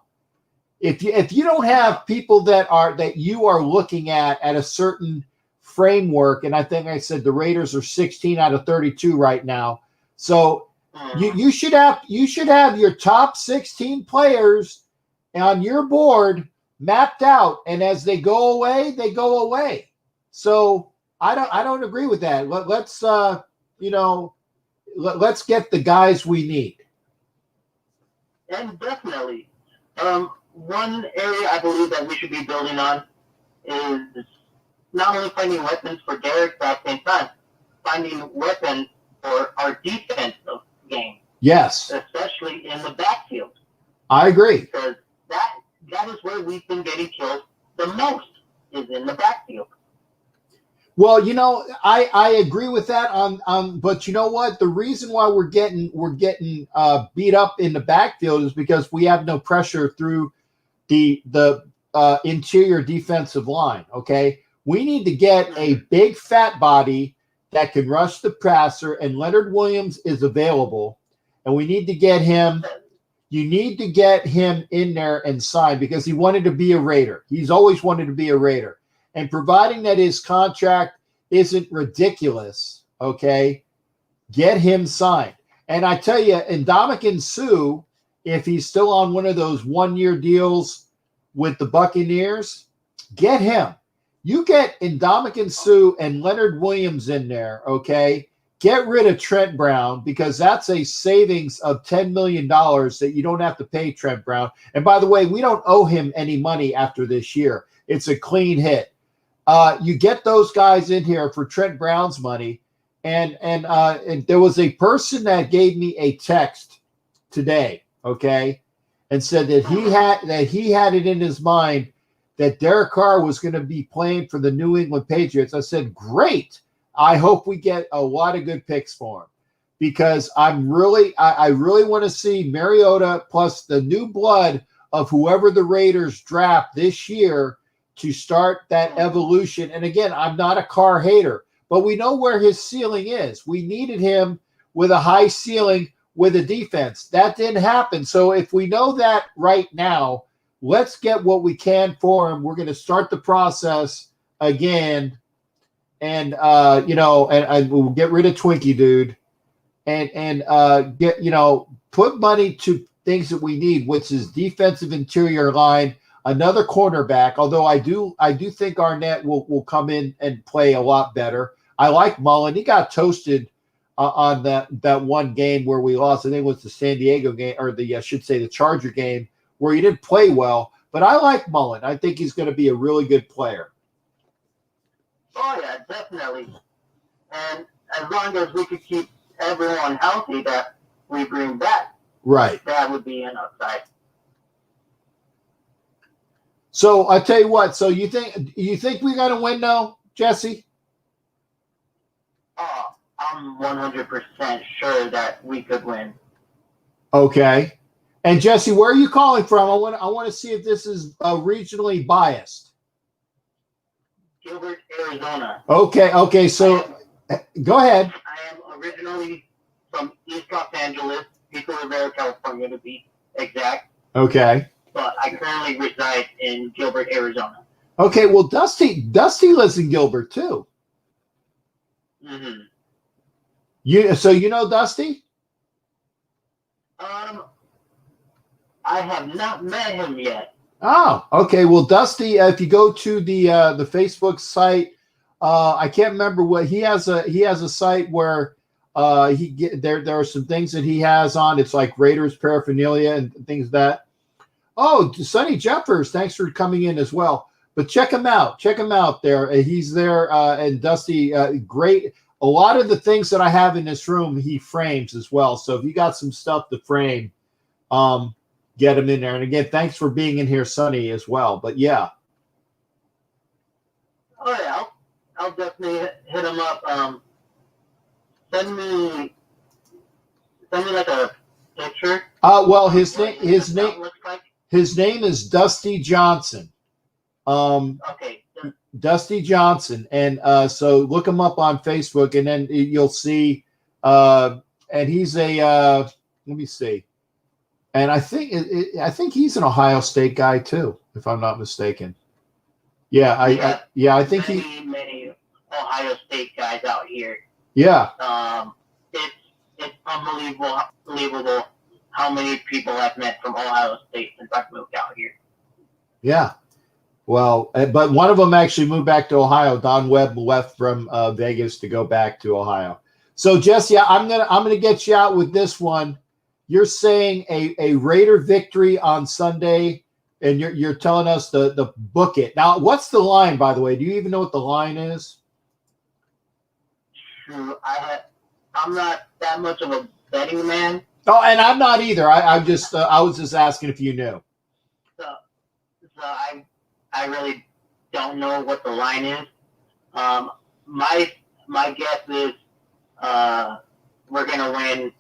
If you don't have people that you are looking at a certain framework, and I think I said the Raiders are 16 out of 32 right now. So you should have your top 16 players on your board mapped out, and as they go away, they go away. So I don't agree with that. Let's get the guys we need. And definitely, one area I believe that we should be building on is not only finding weapons for Derek, but at the same time, finding weapons for our defensive game. Yes. Especially in the backfield. I agree. Because that is where we've been getting killed the most, is in the backfield. Well, you know, I agree with that but you know what? The reason why we're getting beat up in the backfield is because we have no pressure through the interior defensive line. Okay, We need to get a big fat body that can rush the passer, and Leonard Williams is available. And we need to get him. You need to get him in there and sign because he wanted to be a Raider. He's always wanted to be a Raider. And providing that his contract isn't ridiculous, okay, get him signed. And I tell you, Ndamukong Suh, if he's still on one of those one-year deals with the Buccaneers, get him. You get Ndamukong Suh and Leonard Williams in there, okay? Get rid of Trent Brown because that's a savings of $10 million that you don't have to pay Trent Brown. And by the way, we don't owe him any money after this year. It's a clean hit. You get those guys in here for Trent Brown's money. And there was a person that gave me a text today, okay, and said that he had it in his mind that Derek Carr was going to be playing for the New England Patriots. I said, great. I hope we get a lot of good picks for him because I really want to see Mariota plus the new blood of whoever the Raiders draft this year to start that evolution. And again, I'm not a Carr hater, but we know where his ceiling is. We needed him with a high ceiling with a defense. That didn't happen. So if we know that right now, let's get what we can for him. We're going to start the process again. And we'll get rid of Twinkie dude and get, put money to things that we need, which is defensive interior line, another cornerback. Although I do think Arnett will come in and play a lot better. I like Mullen. He got toasted on that one game where we lost. I think it was the San Diego game, or the Charger game, where he didn't play well. But I like Mullen. I think he's going to be a really good player. Oh, yeah, definitely. And as long as we could keep everyone healthy that we bring back, right, that would be an upside. So I tell you what. So you think we're going to win, though, Jesse? Oh, I'm 100% sure that we could win. Okay. And Jesse, where are you calling from? I want to see if this is regionally biased. Gilbert, Arizona. Okay. So go ahead. I am originally from East Los Angeles, Pico Rivera, California, to be exact. Okay. But I currently reside in Gilbert, Arizona. Okay. Well, Dusty lives in Gilbert too. Mm-hmm. You know Dusty? I have not met him yet. Oh, okay. Well, Dusty, if you go to the Facebook site, I can't remember what he has a site where there are some things that he has on. It's like Raiders paraphernalia and things like that. Oh, Sonny Jeffers, thanks for coming in as well. But check him out. Check him out there. He's there, and Dusty, great. A lot of the things that I have in this room, he frames as well. So if you got some stuff to frame, get him in there. And again, thanks for being in here, Sonny, as well. But yeah. Oh yeah, I'll definitely hit him up. Send me like a picture. Well, his name looks like. His name is Dusty Johnson. Okay. Dusty Johnson, and so look him up on Facebook, and then you'll see. And he's a let me see. And I think he's an Ohio State guy too, if I'm not mistaken. Yeah, I think many Ohio State guys out here. Yeah. It's unbelievable how many people I've met from Ohio State since I've moved out here. Yeah. Well, but one of them actually moved back to Ohio. Don Webb left from Vegas to go back to Ohio. So Jesse, I'm gonna get you out with this one. You're saying a Raider victory on Sunday, and you're telling us the book it. Now, what's the line, by the way? Do you even know what the line is? True. I'm not that much of a betting man. Oh, and I'm not either. I was just asking if you knew. So I really don't know what the line is. My guess is we're gonna win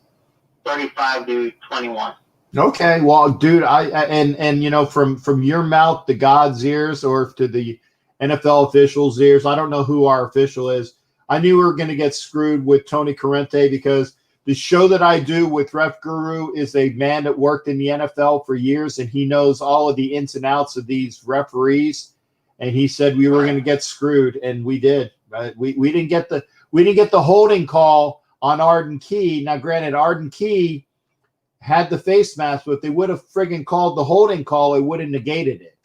35-21. Okay, well, dude, and from your mouth to God's ears, or to the NFL officials' ears. I don't know who our official is. I knew we were going to get screwed with Tony Corrente because the show that I do with Ref Guru is a man that worked in the NFL for years, and he knows all of the ins and outs of these referees. And he said we were going to get screwed, and we did. Right? We didn't get the holding call on Arden Key. Now, granted, Arden Key had the face mask, but if they would have friggin' called the holding call, it would have negated it.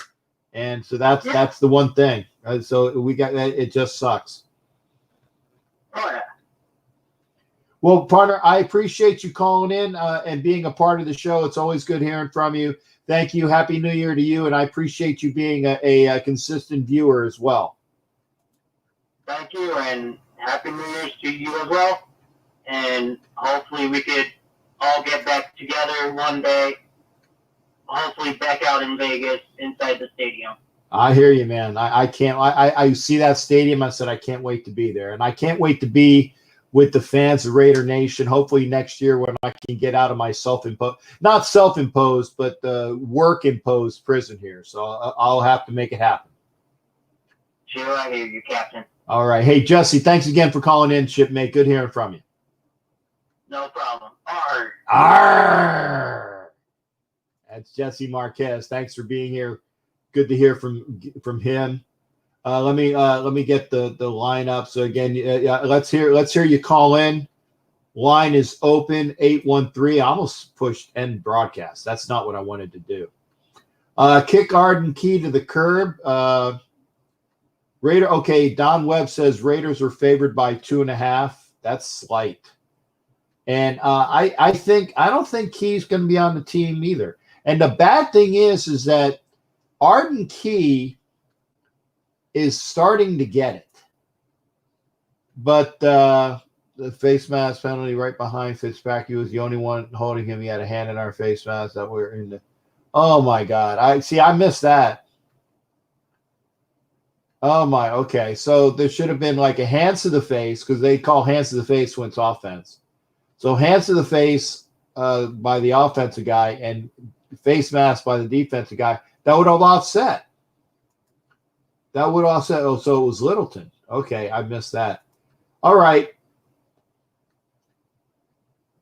And so that's the one thing. So we got that. It just sucks. Oh, yeah. Well, partner, I appreciate you calling in and being a part of the show. It's always good hearing from you. Thank you. Happy New Year to you, and I appreciate you being a consistent viewer as well. Thank you, and Happy New Year's to you as well. And hopefully we could all get back together one day, hopefully back out in Vegas inside the stadium. I hear you, man. I can't. I see that stadium. I said I can't wait to be there, and I can't wait to be with the fans of Raider Nation. Hopefully next year when I can get out of my not self-imposed, but work-imposed prison here. So I'll have to make it happen. Sure, I hear you, Captain. All right. Hey, Jesse, thanks again for calling in, shipmate. Good hearing from you. No problem. Arr. Arr! That's Jesse Marquez. Thanks for being here. Good to hear from him. Let me get the lineup. So again, let's hear you call in. Line is open 813. I almost pushed end broadcast. That's not what I wanted to do. Kick Arden Key to the curb. Raider. Okay, Don Webb says Raiders are favored by 2.5. That's slight. And I don't think Key's going to be on the team either. And the bad thing is that Arden Key is starting to get it. But the face mask penalty right behind Fitzpatrick was the only one holding him. He had a hand in our face mask that we're in the. Oh my God. I missed that. Oh my, okay. So there should have been like a hands to the face, because they call hands to the face when it's offense. So hands to the face by the offensive guy and face mask by the defensive guy. That would have offset. Oh, so it was Littleton. Okay, I missed that. All right.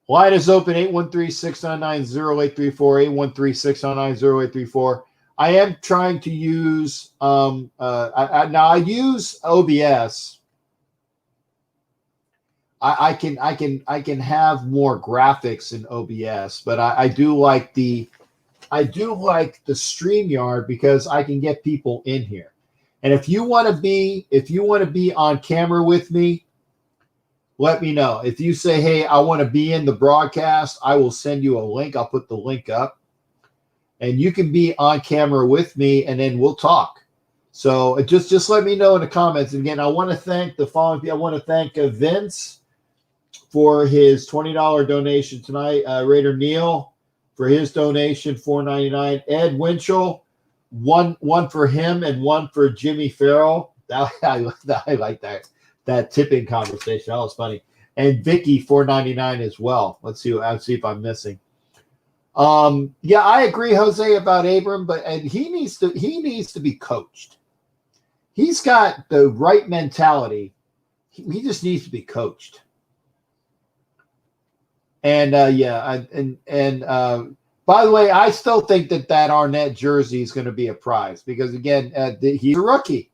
Line is open 813-699-0834, 813-699-0834. I am trying to use now I use OBS. I can have more graphics in OBS, but I do like the StreamYard because I can get people in here. And if you want to be on camera with me, let me know. If you say, hey, I want to be in the broadcast, I will send you a link. I'll put the link up. And you can be on camera with me, and then we'll talk. So just let me know in the comments. And again, I want to thank the following people. I want to thank Vince for his $20 donation tonight. Raider Neal for his donation, $4.99. Ed Winchell, one for him and one for Jimmy Farrell. I like that tipping conversation. That was funny. And Vicky, $4.99 as well. Let's see if I'm missing. Yeah, I agree, Jose, about Abram, but he needs to be coached. He's got the right mentality. He just needs to be coached. And by the way, I still think that Arnett jersey is going to be a prize because again, he's a rookie,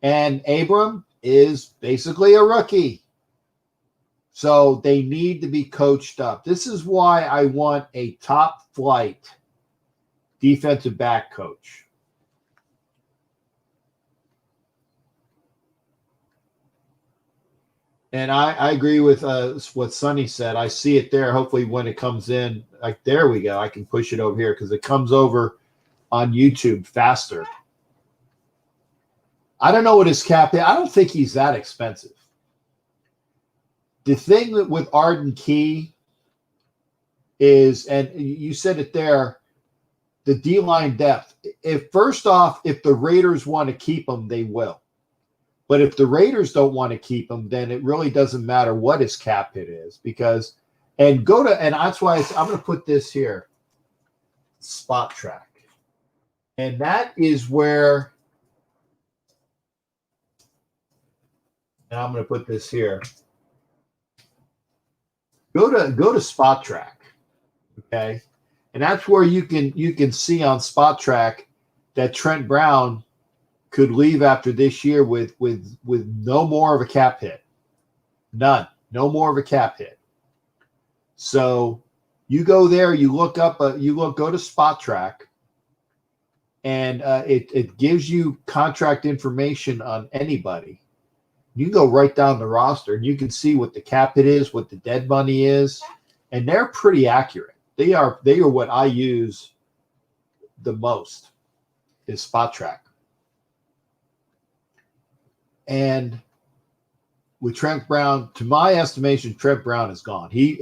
and Abram is basically a rookie. So they need to be coached up. This is why I want a top flight defensive back coach. And I agree with what Sonny said. I see it there. Hopefully when it comes in, like there we go. I can push it over here because it comes over on YouTube faster. I don't know what his cap is. I don't think he's that expensive. The thing that with Arden Key is, and you said it there, the D-line depth. If the Raiders want to keep him, they will. But if the Raiders don't want to keep him, then it really doesn't matter what his cap hit is because, and that's why I'm going to put this here, Spot Track. And that is where and I'm going to put this here. Go to Spot Track, okay, and that's where you can see on Spot Track that Trent Brown could leave after this year with no more of a cap hit, none, no more of a cap hit. So you go there, you look up, go to Spot Track, and it gives you contract information on anybody. You can go right down the roster, and you can see what the cap hit is, what the dead money is, and they're pretty accurate. They are what I use the most is Spot Track. And with Trent Brown, to my estimation, Trent Brown is gone. He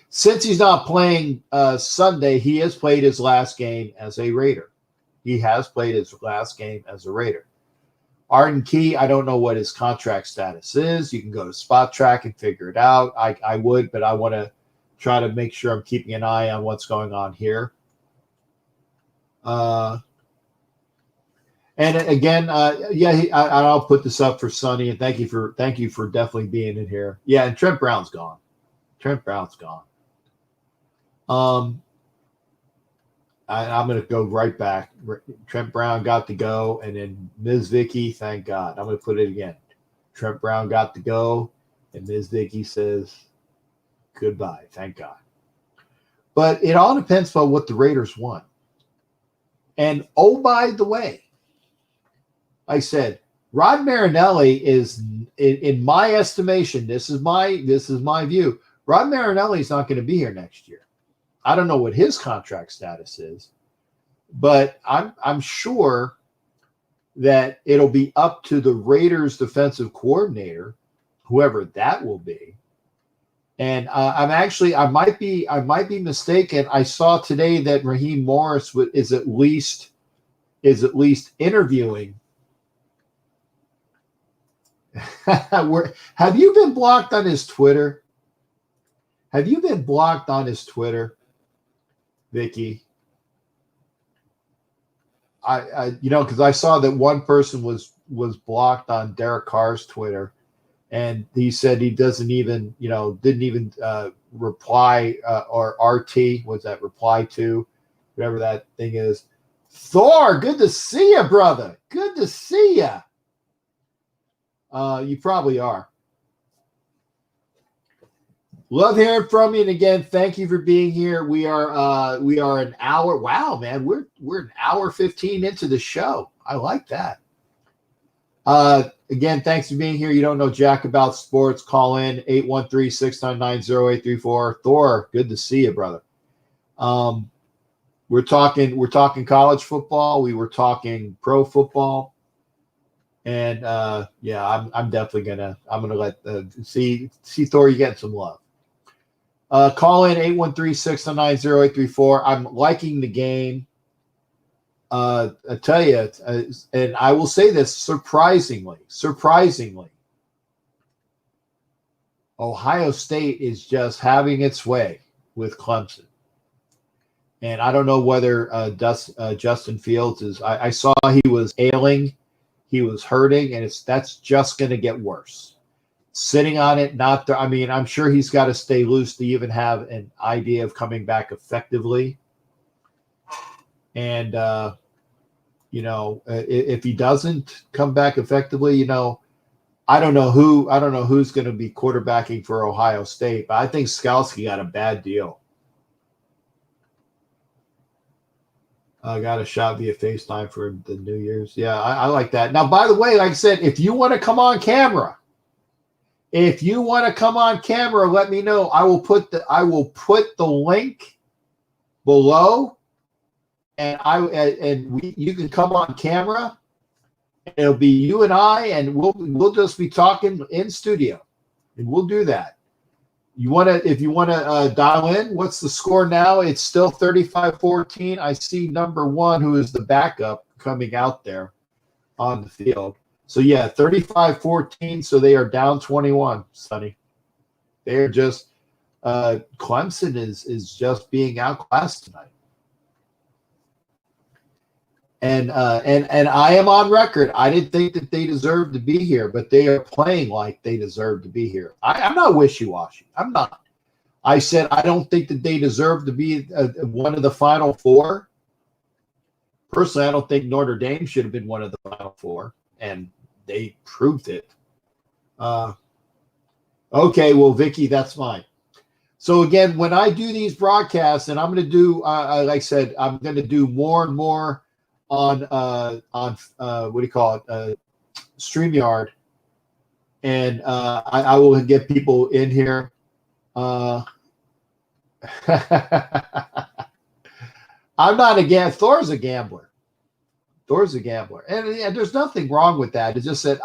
since he's not playing Sunday, he has played his last game as a Raider. He has played his last game as a Raider. Arden Key, I don't know what his contract status is. You can go to Spot Track and figure it out. I would, but I want to try to make sure I'm keeping an eye on what's going on here. And again, I'll put this up for Sonny, and thank you for definitely being in here. Yeah, and Trent Brown's gone. Trent Brown's gone. I'm going to go right back. Trent Brown got to go, and then Ms. Vicky, thank God. I'm going to put it again. Trent Brown got to go, and Ms. Vicky says goodbye. Thank God. But it all depends on what the Raiders want. And oh, by the way, I said Rod Marinelli is, in my estimation, this is my view. Rod Marinelli is not going to be here next year. I don't know what his contract status is, but I'm sure that it'll be up to the Raiders defensive coordinator, whoever that will be. And I might be mistaken. I saw today that Raheem Morris is at least interviewing. Have you been blocked on his Twitter? Have you been blocked on his Twitter, Vicky? Because I saw that one person was blocked on Derek Carr's Twitter, and he said he didn't even reply or RT was that reply to, whatever that thing is. Thor, good to see you, brother. Good to see you. You probably are. Love hearing from you, and again, thank you for being here. We are an hour. Wow, man, we're an hour 15 into the show. I like that. Again, thanks for being here. You don't know jack about sports? Call in 813-699-0834. Thor, good to see you, brother. We're talking college football. We were talking pro football. And I'm definitely gonna let see Thor, you getting some love. Call in 813-699-0834. I'm liking the game. I tell you, and I will say this surprisingly, Ohio State is just having its way with Clemson. And I don't know whether Justin Fields is. I saw he was ailing. He was hurting, and that's just going to get worse. Sitting on it, I'm sure he's got to stay loose to even have an idea of coming back effectively. And if he doesn't come back effectively, I don't know who's going to be quarterbacking for Ohio State, but I think Skalski got a bad deal. I got a shot via FaceTime for the New Year's. Yeah, I like that. Now, by the way, like I said, if you want to come on camera, let me know. I will put the link below, and you can come on camera. It'll be you and I, and we'll just be talking in studio, and we'll do that. If you want to dial in, what's the score now? It's still 35-14. I see number one, who is the backup, coming out there on the field. So, yeah, 35-14. So they are down 21, Sonny. They're just Clemson is just being outclassed tonight. And I am on record. I didn't think that they deserved to be here, but they are playing like they deserve to be here. I'm not wishy-washy. I'm not. I said I don't think that they deserve to be one of the Final Four. Personally, I don't think Notre Dame should have been one of the Final Four, and they proved it. Okay, well, Vicky, that's fine. So again, when I do these broadcasts, and I'm going to do, like I said, I'm going to do more and more on what do you call it, StreamYard, and I will get people in here. I'm not Thor's a gambler. Thor's a gambler, and there's nothing wrong with that. It's just that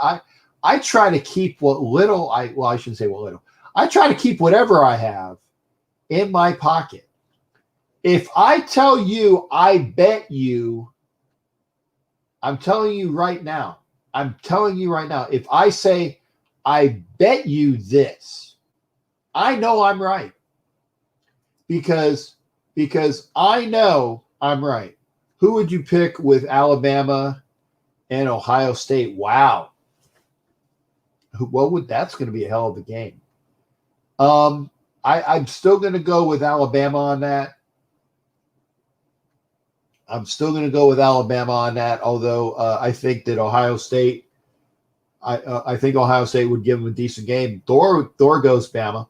I try to keep what little I shouldn't say what little. I try to keep whatever I have in my pocket. If I tell you, I bet you, I'm telling you right now, if I say, I bet you this, I know I'm right. Because I know I'm right. Who would you pick with Alabama and Ohio State? Wow. That's going to be a hell of a game. I'm still going to go with Alabama on that. Although I think that Ohio State, I think Ohio State would give them a decent game. Thor goes Bama.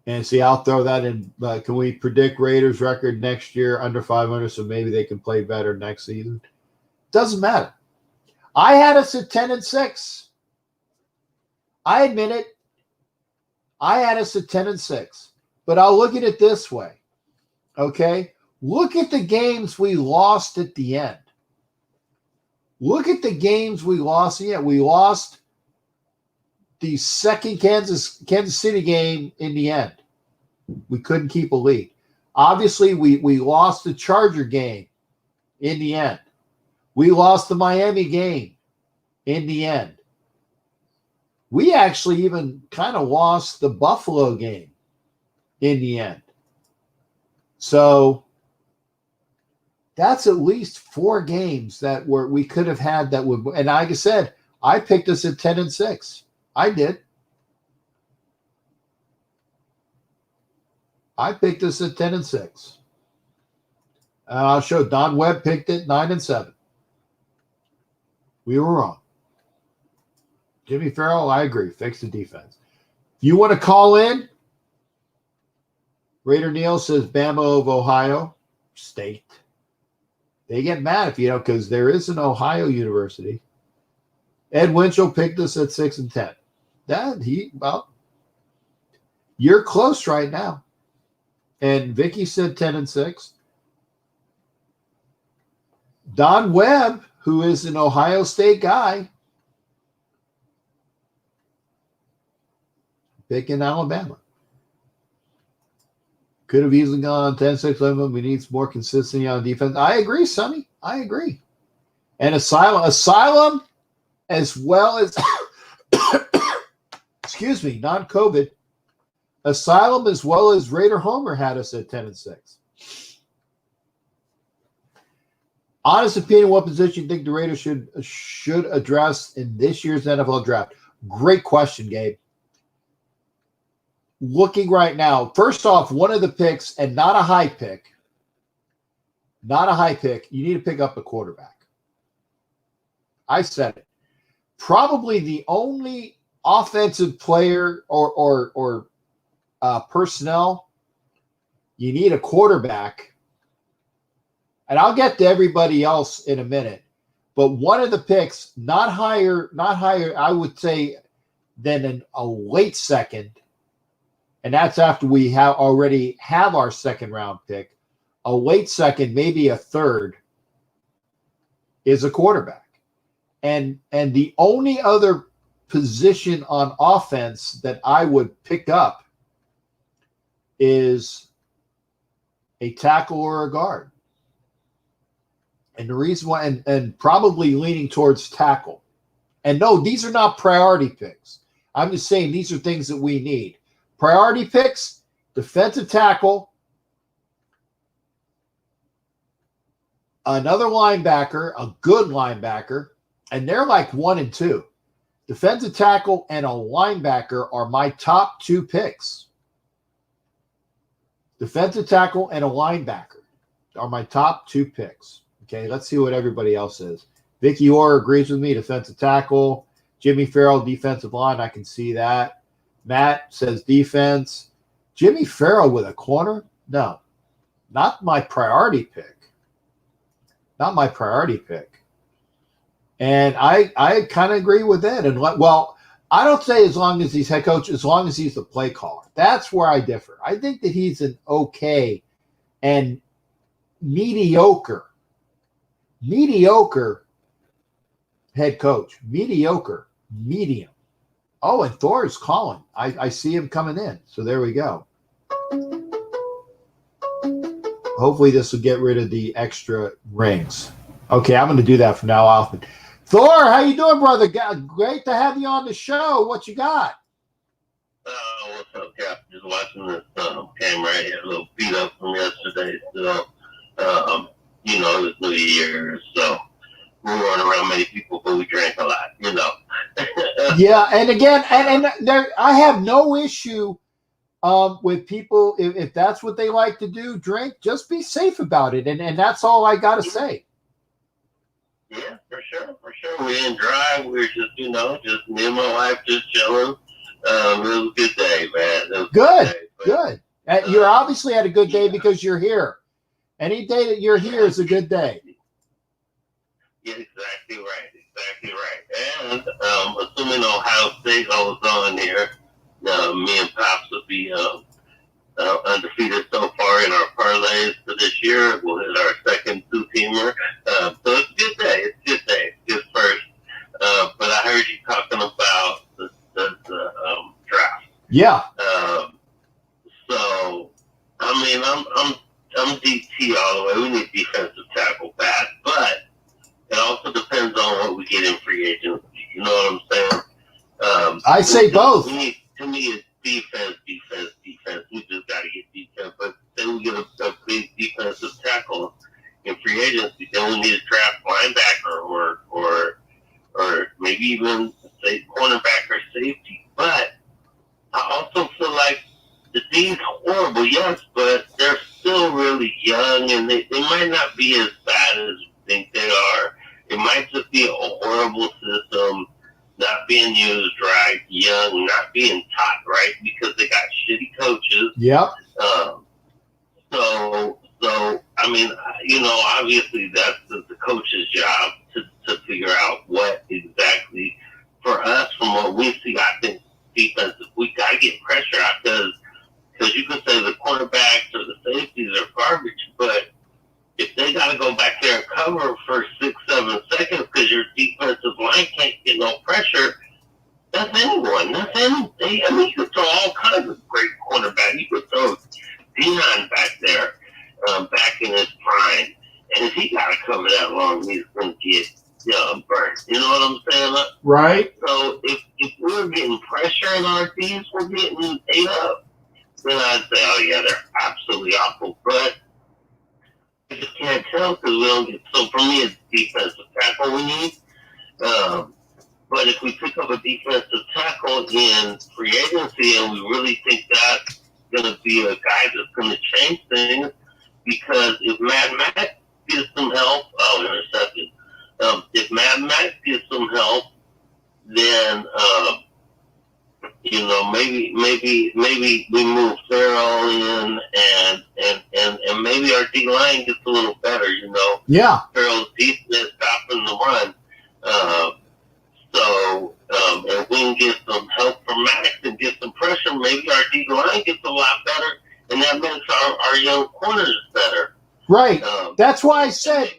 And see, I'll throw that in. Can we predict Raiders record next year under 500 so maybe they can play better next season? Doesn't matter. I had us at 10-6. I admit it. I had us at 10-6. But I'll look at it this way. Okay? Look at the games we lost at the end. We lost the second Kansas City game in the end. We couldn't keep a lead. Obviously, we lost the Charger game in the end. We lost the Miami game in the end. We actually even kind of lost the Buffalo game in the end. So that's at least 4 games that we could have had that would. And like I said, I picked us at 10-6. I did. I picked us at 10-6. I'll show Don Webb picked it 9-7. We were wrong. Jimmy Farrell, I agree. Fix the defense. You want to call in? Raider Neal says Bama of Ohio State. They get mad if you don't, because there is an Ohio University. Ed Winchell picked us at 6-10. You're close right now. And Vicky said 10-6. Don Webb, who is an Ohio State guy, picking Alabama. Could have easily gone 10-6. We need more consistency on defense. I agree, Sonny. I agree. And Asylum as well as excuse me, non-COVID. Asylum as well as Raider Homer had us at 10-6. Honest opinion, what position you think the Raiders should address in this year's NFL draft? Great question, Gabe. Looking right now, first off, one of the picks, and not a high pick, you need to pick up a quarterback. I said it. Probably the only offensive player or personnel, you need a quarterback. And I'll get to everybody else in a minute. But one of the picks, not higher, I would say, than a late second. And that's after we already have our second round pick. A late second, maybe a third, is a quarterback. And the only other position on offense that I would pick up is a tackle or a guard. And the reason why, and probably leaning towards tackle. And no, these are not priority picks. I'm just saying these are things that we need. Priority picks, defensive tackle, another linebacker, a good linebacker, and they're like 1 and 2. Defensive tackle and a linebacker are my top 2 picks. Defensive tackle and a linebacker are my top 2 picks. Okay, let's see what everybody else is. Vicky Orr agrees with me, defensive tackle. Jimmy Farrell, defensive line, I can see that. Matt says defense. Jimmy Farrell with a corner? No, not my priority pick. Not my priority pick. And I kind of agree with that. And well, I don't say as long as he's head coach, as long as he's the play caller. That's where I differ. I think that he's an okay and mediocre head coach. Mediocre, medium. Oh, and Thor's calling. I see him coming in. So there we go. Hopefully this will get rid of the extra rings. Okay, I'm going to do that from now on. Thor, how you doing, brother? Great to have you on the show. What you got? What's up, Cap? Just watching this game right here. A little beat up from yesterday. So, it's New Year, so we weren't around many people, but we drank a lot, Yeah, and again, and there, I have no issue with people if that's what they like to do, drink. Just be safe about it, and that's all I got to say. Yeah, for sure. We didn't drive. We were just, just me and my wife just chilling. It was a good day, man. Good. You obviously had a good day because you're here. Any day that you're here is a good day. Yeah, exactly right. And assuming Ohio State was on here, me and Pops would be undefeated so far in our parlays for this year. We'll hit our second 2-teamer. So it's a good day. It's good first. But I heard you talking about the draft. Yeah. So I mean, I'm DT all the way. We need defensive tackle bad, but it also depends on what we get in free agency. You know what I'm saying? I say both. To me, it's defense. We just got to get defense. But then we get a big defensive tackle in free agency. Then we need a draft linebacker or maybe even say cornerback or safety. But I also feel like the D's horrible, yes, but they're still really young, and they might not be as bad as you think they are. It might just be a horrible system, not being used right, young, not being taught right because they got shitty coaches. Yep. So I mean, obviously that's the coach's job to figure out what exactly for us from what we see. I think defensive, we got to get pressure out because you can say the cornerbacks or the safeties are garbage, but if they got to go back there and cover for 6-7 seconds because your defensive line can't get no pressure, that's anyone. You could throw all kinds of great cornerbacks. You could throw Dion back there, back in his prime, and if he got to cover that long, he's going to get burnt. You know what I'm saying? Right. So if we're getting pressure in our teams, we're getting ate up, then I'd say, oh yeah, they're absolutely awful. But I just can't tell because we don't get. So for me, it's defensive tackle we need. But if we pick up a defensive tackle in free agency and we really think that's going to be a guy that's going to change things, because if Mad Max gets some help, intercepted. If Mad Max gets some help, then maybe we move Farrell in and maybe our D line gets a little better. Yeah. Farrell's decent at stopping the run. If we can get some help from Max and get some pressure, maybe our D line gets a lot better, and that makes our young corners better. Right. That's why I said.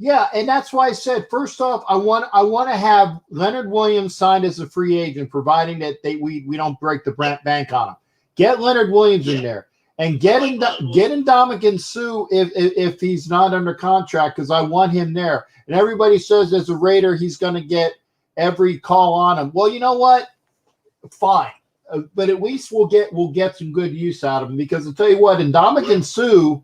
Yeah, and that's why I said, first off, I want to have Leonard Williams signed as a free agent, providing that we don't break the bank on him. Get Leonard Williams in there and get Ndamukong Suh if he's not under contract, because I want him there. And everybody says as a Raider he's going to get every call on him. Well, you know what? Fine, but at least we'll get some good use out of him, because I'll tell you what, Ndamukong Suh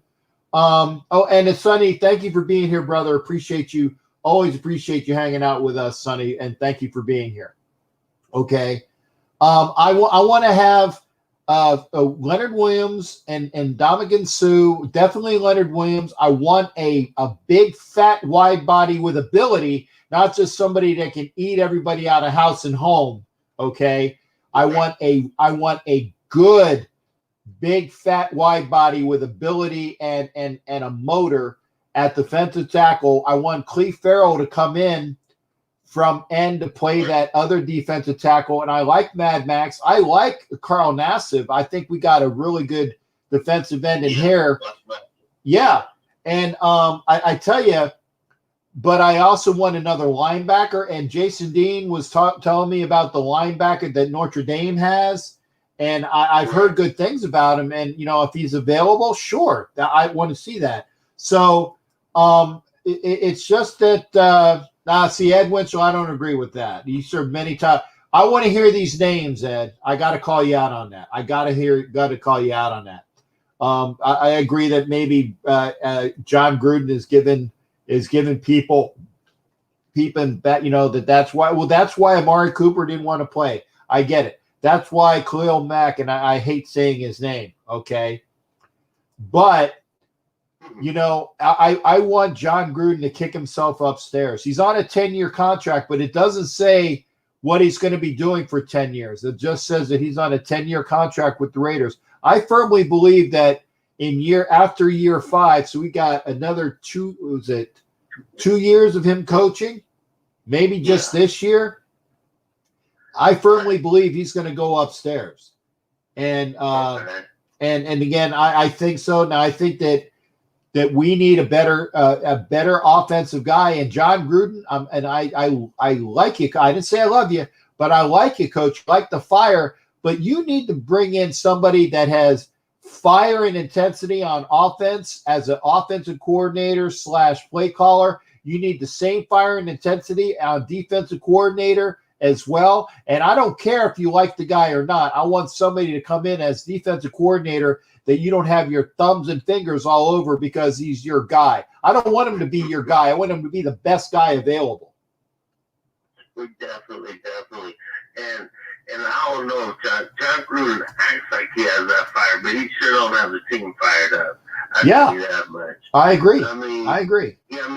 Oh, and it's Sonny. Thank you for being here, brother. Appreciate you. Always appreciate you hanging out with us, Sonny. And thank you for being here. Okay. I want to have Leonard Williams and Ndamukong Suh. Definitely Leonard Williams. I want a big, fat, wide body with ability, not just somebody that can eat everybody out of house and home. Okay. I want a good, big, fat, wide body with ability and a motor at defensive tackle. I want Cleve Farrell to come in from end to play that other defensive tackle. And I like Mad Max. I like Carl Nassib. I think we got a really good defensive end in here. Yeah. And I tell you, but I also want another linebacker. And Jason Dean was telling me about the linebacker that Notre Dame has. And I've heard good things about him. And, if he's available, sure, I want to see that. So it's just that see, Ed Winchell, I don't agree with that. He served many times. I want to hear these names, Ed. I got to call you out on that. Got to call you out on that. I agree that maybe John Gruden is giving people that that's why. Well, that's why Amari Cooper didn't want to play. I get it. That's why Khalil Mack, and I hate saying his name, okay? But, I want John Gruden to kick himself upstairs. He's on a 10-year contract, but it doesn't say what he's going to be doing for 10 years. It just says that he's on a 10-year contract with the Raiders. I firmly believe that after year 5, so we got another 2 years of him coaching, maybe just this year. I firmly believe he's going to go upstairs, and again, I think so. Now I think that we need a better offensive guy, and John Gruden. And I like you. I didn't say I love you, but I like you, Coach. I like the fire, but you need to bring in somebody that has fire and intensity on offense as an offensive coordinator / play caller. You need the same fire and intensity on defensive coordinator as well. And I don't care if you like the guy or not. I want somebody to come in as defensive coordinator that you don't have your thumbs and fingers all over because he's your guy. I don't want him to be your guy. I want him to be the best guy available. Definitely. And I don't know if John Gruden acts like he has that fire, but he sure don't have the team fired up. I can see that much. I agree. I agree. Yeah,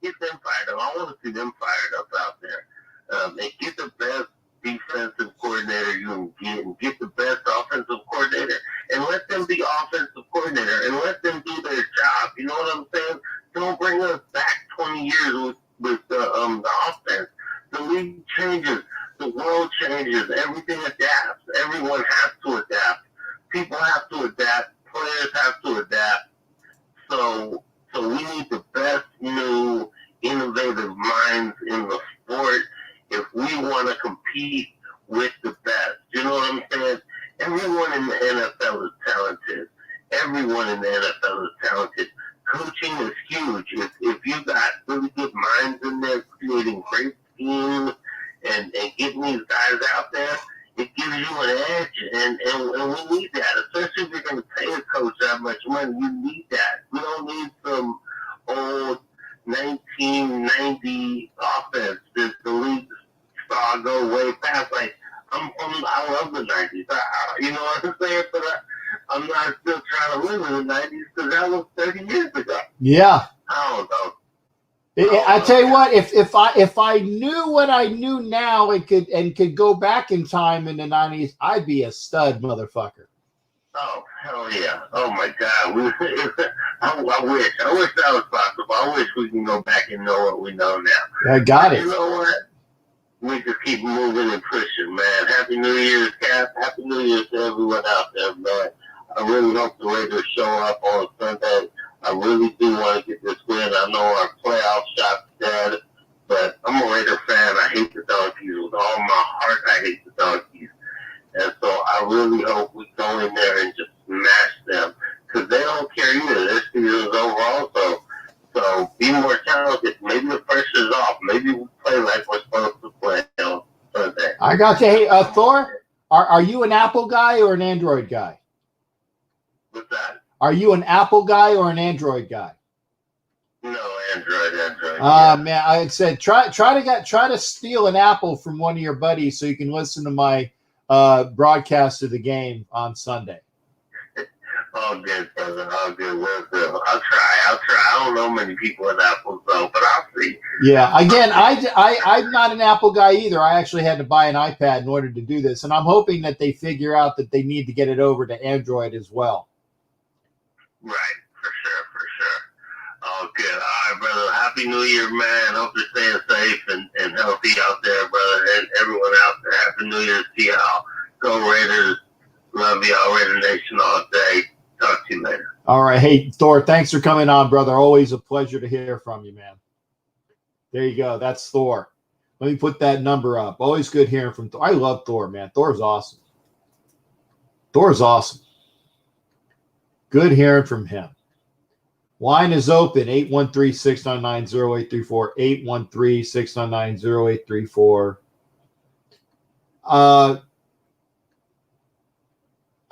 get them fired up. I want to see them fired up out there. And get the best defensive coordinator you can get, and get the best offensive coordinator, and let them be offensive coordinator, and let them do their job. You know what I'm saying? Don't bring us back 20 years with the offense. The league changes, the world changes, everything adapts. Everyone has to adapt. People have to adapt. Players have to adapt. So we need the best new innovative minds in the sport if we want to compete with the best. You know what I'm saying? Everyone in the NFL is talented. Everyone in the NFL is talented. Coaching is huge. If you got really good minds in there creating great teams and getting these guys out there, it gives you an edge. And we need that, especially if you're going to pay a coach that much money. You need that. We don't need some old 1990 offense that the league saw go way past. Like, I love the 90s. You know what I'm saying? But I'm not still trying to live in the 90s because that was 30 years ago. Yeah. I don't know. I tell you what, if I knew what I knew now and could go back in time in the 90s, I'd be a stud motherfucker. Oh, hell yeah. Oh, my God. I wish that was possible. I wish we can go back and know what we know now. I got it. You know what? We just keep moving and pushing, man. Happy New Year's, Cap. Happy New Year's to everyone out there, man. I really hope the Raiders show up on Sunday. I really do want to get this win. I know our playoff shot's dead, but I'm a Raider fan. I hate the Donkeys with all my heart. I hate the Donkeys. And so I really hope we go in there and just smash them because they don't care either. Their season's over also. So be more talented. Maybe the pressure's off. Maybe we play like we're supposed to play on Sunday. I got you. Hey, Thor, are you an Apple guy or an Android guy? What's that? Are you an Apple guy or an Android guy? No, Android. Man, I said try to steal an Apple from one of your buddies so you can listen to my broadcast of the game on Sunday. All good, brother. All good. Will do. I'll try. I don't know many people with Apples though, but I'll see. Yeah. Again, I'm not an Apple guy either. I actually had to buy an iPad in order to do this, and I'm hoping that they figure out that they need to get it over to Android as well. Right. For sure. Oh, good. All right, brother. Happy New Year, man. Hope you're staying safe and healthy out there, brother. And everyone out there, Happy New Year to y'all. Go Raiders. Love y'all, Raider Nation all day. Talk to you later. All right. Hey, Thor, thanks for coming on, brother. Always a pleasure to hear from you, man. There you go. That's Thor. Let me put that number up. Always good hearing from Thor. I love Thor, man. Thor's awesome. Good hearing from him. Line is open, 813-699-0834, 813-699-0834.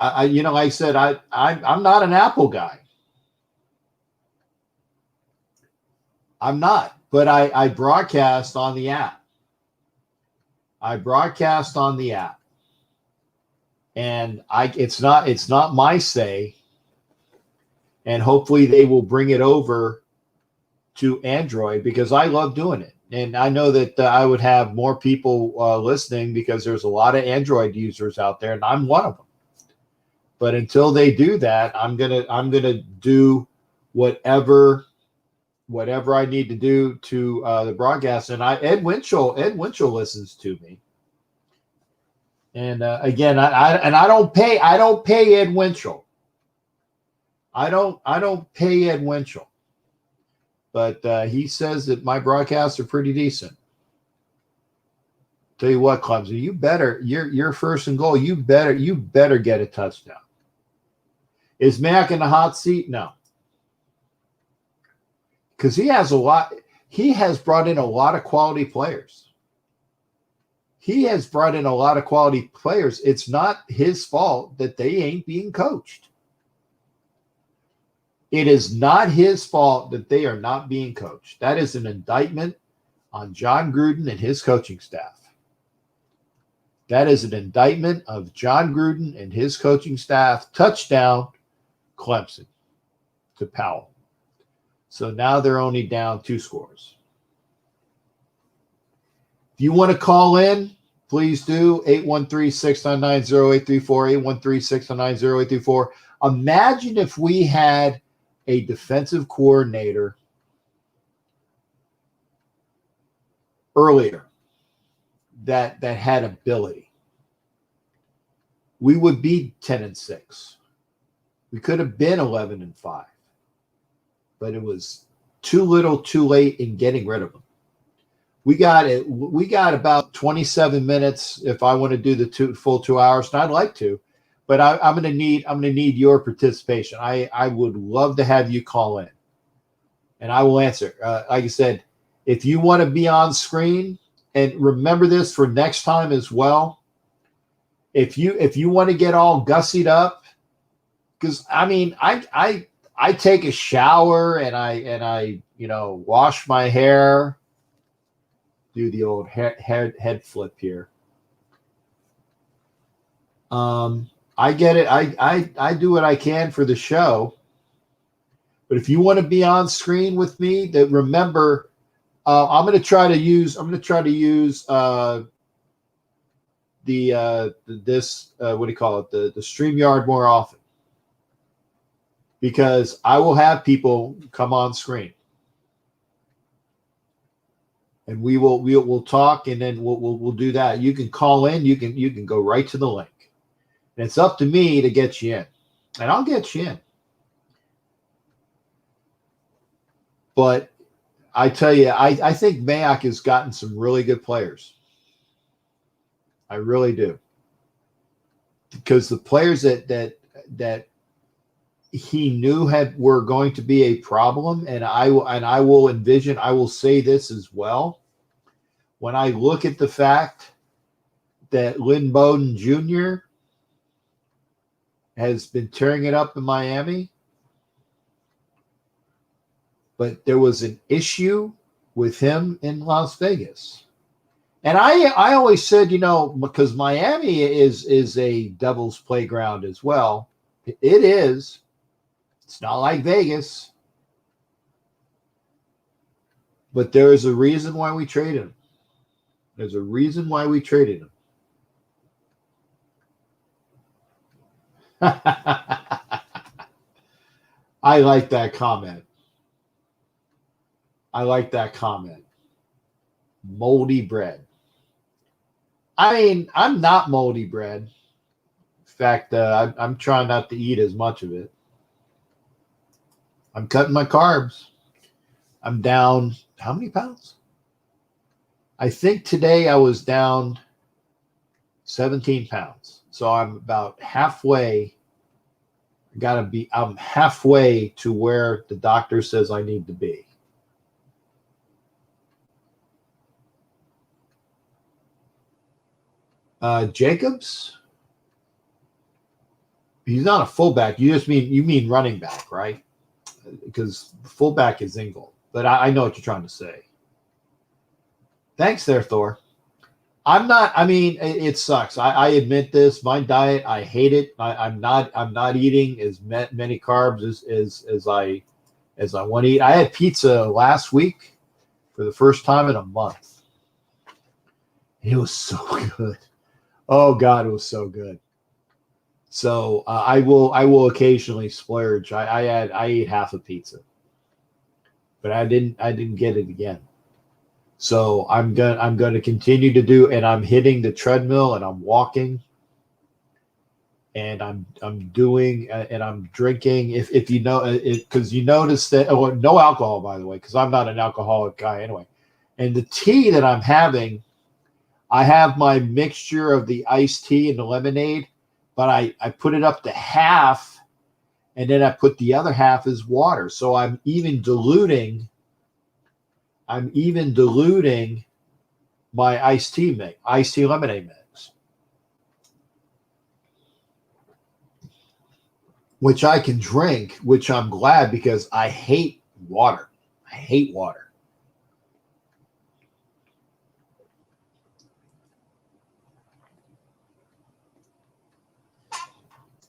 Like I said, I'm not an Apple guy. I'm not, but I broadcast on the app. And it's not my say. And hopefully they will bring it over to Android because I love doing it. And I know that I would have more people listening because there's a lot of Android users out there, and I'm one of them. But until they do that, I'm gonna do whatever I need to do to the broadcast. And Ed Winchell listens to me. And again, I don't pay Ed Winchell. I don't pay Ed Winchell, but he says that my broadcasts are pretty decent. Tell you what, Clemson, you're first and goal. You better get a touchdown. Is Mack in the hot seat? No, because he has brought in a lot of quality players. It's not his fault that they ain't being coached. It is not his fault that they are not being coached. That is an indictment on John Gruden and his coaching staff. Touchdown, Clemson to Powell. So now they're only down 2 scores. If you want to call in, please do. 813-699-0834, 813-699-0834. Imagine if we had a defensive coordinator earlier that had ability. We would be 10-6. We could have been 11-5, but it was too little, too late in getting rid of them. We got about 27 minutes if I want to do the full 2 hours, and I'd like to. But I'm gonna need your participation. I would love to have you call in, and I will answer. Like I said, if you want to be on screen, and remember this for next time as well. If you want to get all gussied up, because I take a shower and I wash my hair, do the old head flip here. I get it. I do what I can for the show. But if you want to be on screen with me, that remember, I'm going to try to use the StreamYard more often, because I will have people come on screen, and we'll talk, and then we'll do that. You can call in. You can go right to the link. And it's up to me to get you in, and I'll get you in. But I tell you, I think Mayock has gotten some really good players. I really do, because the players that he knew were going to be a problem, and I will say this as well. When I look at the fact that Lynn Bowden Jr. has been tearing it up in Miami, but there was an issue with him in Las Vegas. And I always said, because Miami is a devil's playground as well. It is. It's not like Vegas. But there is a reason why we traded him. There's a reason why we traded him. I like that comment. Moldy bread. I mean, I'm not moldy bread. In fact, I'm trying not to eat as much of it. I'm cutting my carbs. I'm down, how many pounds? I think today I was down 17 pounds. So I'm about halfway. I'm halfway to where the doctor says I need to be. Jacobs? He's not a fullback. You mean running back, right? Because fullback is Ingle. But I know what you're trying to say. Thanks there, Thor. It sucks. I admit this. My diet, I hate it. I'm not eating as many carbs as I want to eat. I had pizza last week for the first time in a month. It was so good. Oh God, it was so good. So I will occasionally splurge. I ate half a pizza, but I didn't get it again. So I'm going to continue to do, and I'm hitting the treadmill and I'm walking, and I'm doing and I'm drinking. If you know it, because you notice that no alcohol, by the way, because I'm not an alcoholic guy anyway. And the tea that I'm having, I have my mixture of the iced tea and the lemonade, but I put it up to half, and then I put the other half as water. So I'm even diluting my iced tea lemonade mix, which I can drink, which I'm glad, because I hate water.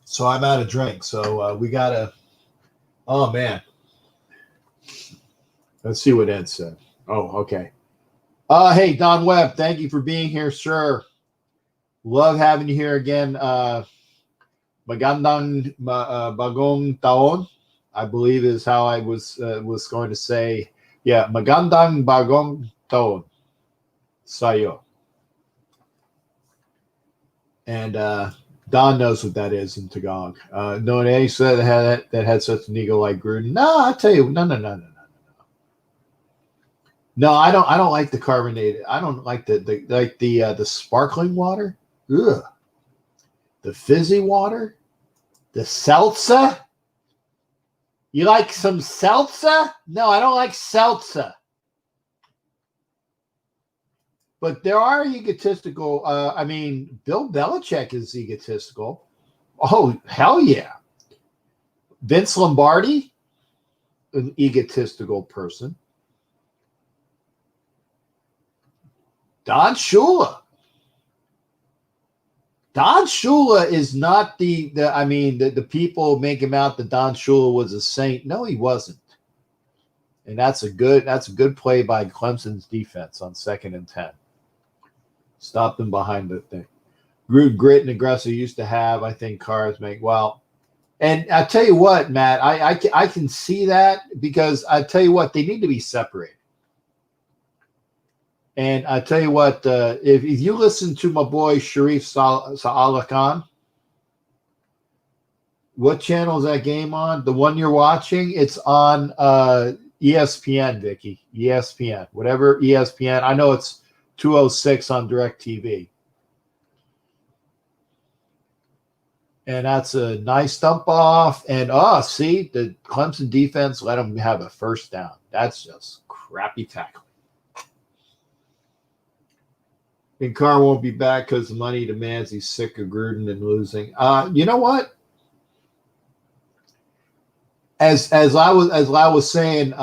So I'm out of drink. So we gotta. Oh man. Let's see what Ed said. Oh, okay. Hey, Don Webb, thank you for being here, sir. Love having you here again. Magandang bagong taon, I believe is how I was going to say. Yeah, magandang bagong taon sa'yo. And Don knows what that is in Tagalog. No, any said that had such an ego like Gruden. No, I tell you, no. No, I don't like the carbonated. I don't like the sparkling water. Ugh. The fizzy water. The seltzer. You like some seltzer? No, I don't like seltzer. But there are egotistical. Bill Belichick is egotistical. Oh, hell yeah. Vince Lombardi, an egotistical person. Don Shula. Don Shula is not the people make him out that Don Shula was a saint. No, he wasn't. And that's a good play by Clemson's defense on 2nd and 10. Stop them behind the thing. Rude, grit, and aggressive used to have, I think, cars make well. And I tell you what, Matt, I can see that, because I tell you what, they need to be separated. And I tell you what, if you listen to my boy Sharif Salah Khan, what channel is that game on? The one you're watching? It's on ESPN, Vicky. ESPN. Whatever ESPN. I know it's 206 on DirecTV. And that's a nice dump off. And, see, the Clemson defense let them have a first down. That's just crappy tackling. And Carr won't be back because the money demands he's sick of Gruden and losing. You know what? as I was saying,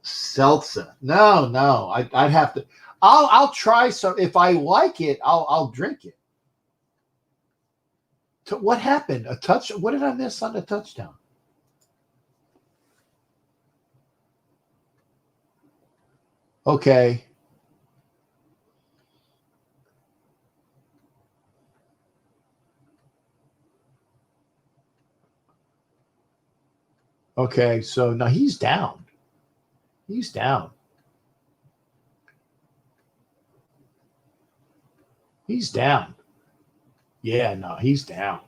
seltzer. No, I'd have to. I'll try some. If I like it, I'll drink it. What happened? A touch? What did I miss on the touchdown? Okay. Okay, so now he's down. He's down. He's down. Yeah, no, he's down.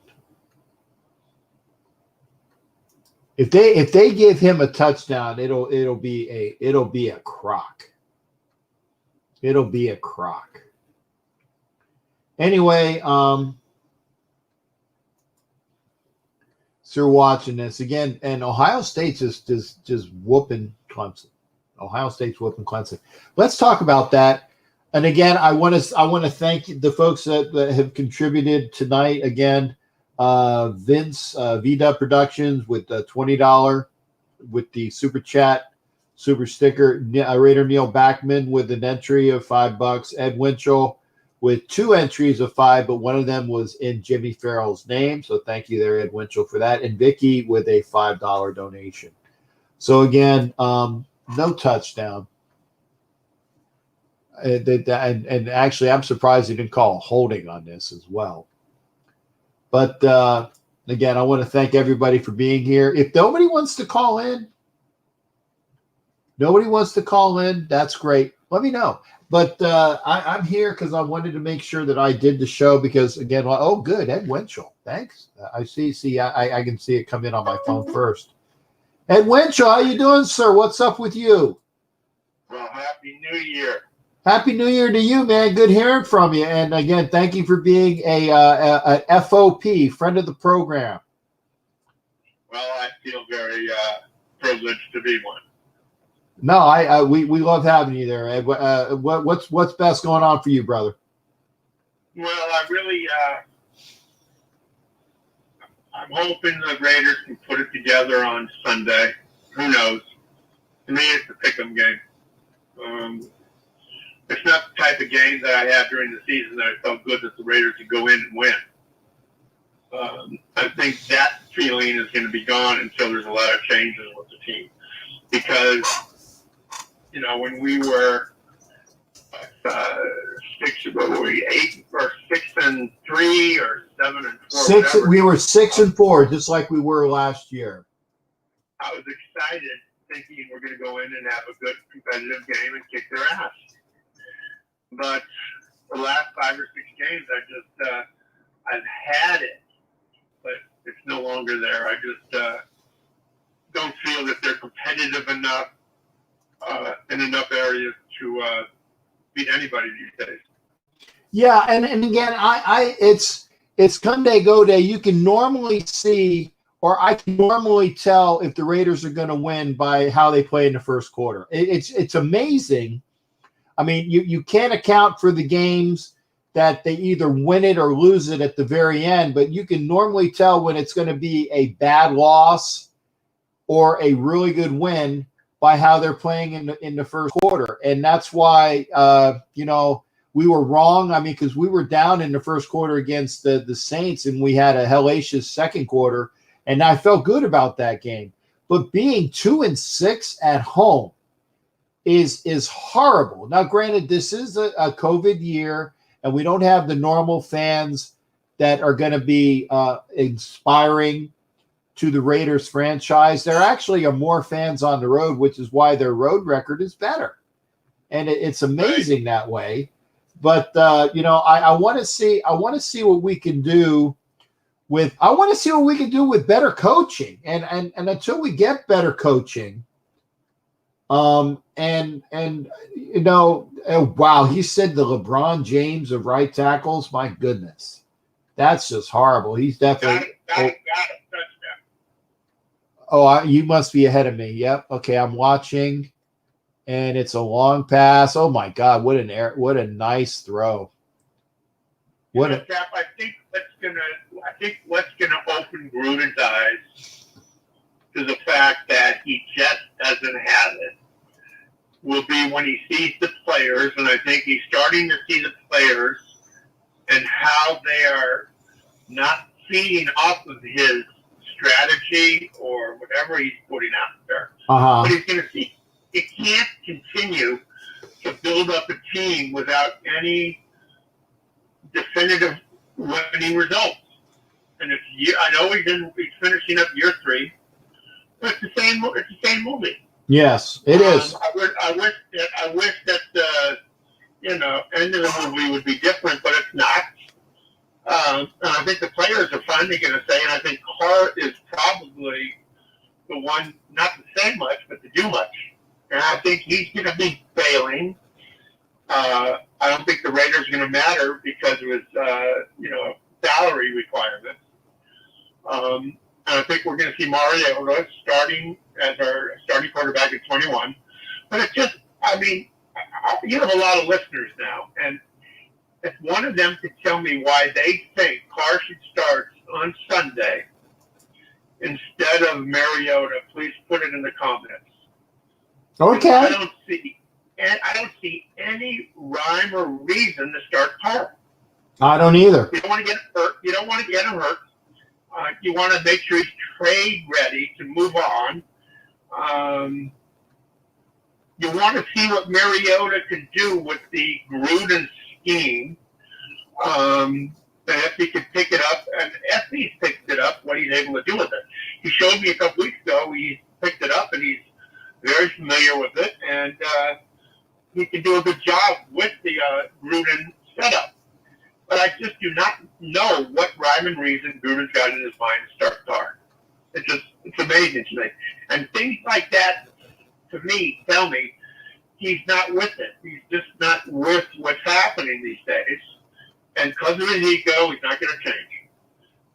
If they give him a touchdown, it'll be a crock. It'll be a crock. Anyway, so we're watching this again, and Ohio State's just whooping Clemson. Ohio State's whooping Clemson. Let's talk about that. And again, I want to thank the folks that have contributed tonight. Again, Vince VW Productions with $20 with the super chat, super sticker. Raider Neil Backman with an entry of $5. Ed Winchell with 2 entries of $5, but one of them was in Jimmy Farrell's name. So thank you there, Ed Winchell, for that. And Vicky with a $5 donation. So again, no touchdown. And actually, I'm surprised he didn't call holding on this as well. But again, I want to thank everybody for being here. If nobody wants to call in, that's great. Let me know. But I'm here because I wanted to make sure that I did the show because, again, oh, good, Ed Winchell. Thanks. I see. I can see it come in on my phone first. Ed Winchell, how you doing, sir? What's up with you? Well, Happy New Year. Happy New Year to you, man. Good hearing from you. And again, thank you for being a FOP, friend of the program. Well, I feel very privileged to be one. No, we love having you there, Ed. What's best going on for you, brother? Well, I really, I'm hoping the Raiders can put it together on Sunday. Who knows? To me, it's a pick'em game. It's not the type of game that I had during the season that I felt good that the Raiders could go in and win. I think that feeling is going to be gone until there's a lot of changes with the team. Because, when we were 8 or 6-3 or 7-4. We were 6-4, just like we were last year. I was excited, thinking we're going to go in and have a good competitive game and kick their ass. But the last 5 or 6 games, I've had it, but it's no longer there. I just don't feel that they're competitive enough in enough areas to beat anybody these days. Yeah, and again, it's come day, go day. You can normally see, or I can normally tell if the Raiders are going to win by how they play in the first quarter. It's amazing. I mean, you can't account for the games that they either win it or lose it at the very end, but you can normally tell when it's going to be a bad loss or a really good win by how they're playing in the first quarter. And that's why, we were wrong. I mean, because we were down in the first quarter against the Saints, and we had a hellacious second quarter, and I felt good about that game. But being 2-6 at home is horrible. Now, granted, this is a COVID year, and we don't have the normal fans that are going to be inspiring to the Raiders franchise. There actually are more fans on the road, which is why their road record is better. And it's amazing that way. But I want to see what we can do with better coaching. And until we get better coaching, wow, he said the LeBron James of right tackles. My goodness, that's just horrible. He's definitely got a touchdown. Oh, you must be ahead of me. Yep. Okay, I'm watching, and it's a long pass. Oh my God, what a nice throw. I think what's gonna open Gruden's eyes to the fact that he just doesn't have it will be when he sees the players, and I think he's starting to see the players and how they are not feeding off of his strategy or whatever he's putting out there. But he's going to see you can't continue to build up a team without any definitive winning results. And I know he's finishing up year 3, but it's the same movie. Yes, it is. I wish that the end of the movie would be different, but it's not. And I think the players are finally going to say, and I think Carr is probably the one not to say much, but to do much. And I think he's going to be failing. I don't think the Raiders are going to matter because of his, salary requirements. And I think we're going to see Mariota starting as our starting quarterback at 21. But it's just, you have a lot of listeners now, and if one of them could tell me why they think Carr should start on Sunday instead of Mariota, please put it in the comments. Okay. I don't see any rhyme or reason to start Carr. I don't either. You don't want to get hurt. You don't want to get him hurt. You want to make sure he's trade ready to move on. You want to see what Mariota can do with the Gruden scheme. And if he can pick it up, and if he's picked it up, what he's able to do with it. He showed me a couple weeks ago he picked it up, and he's very familiar with it, and he can do a good job with the Gruden setup. But I just do not know what rhyme and reason Gruden's got in his mind to start Carr. It's amazing to me. And things like that, to me, tell me he's not with it. He's just not with what's happening these days. And because of his ego, he's not going to change.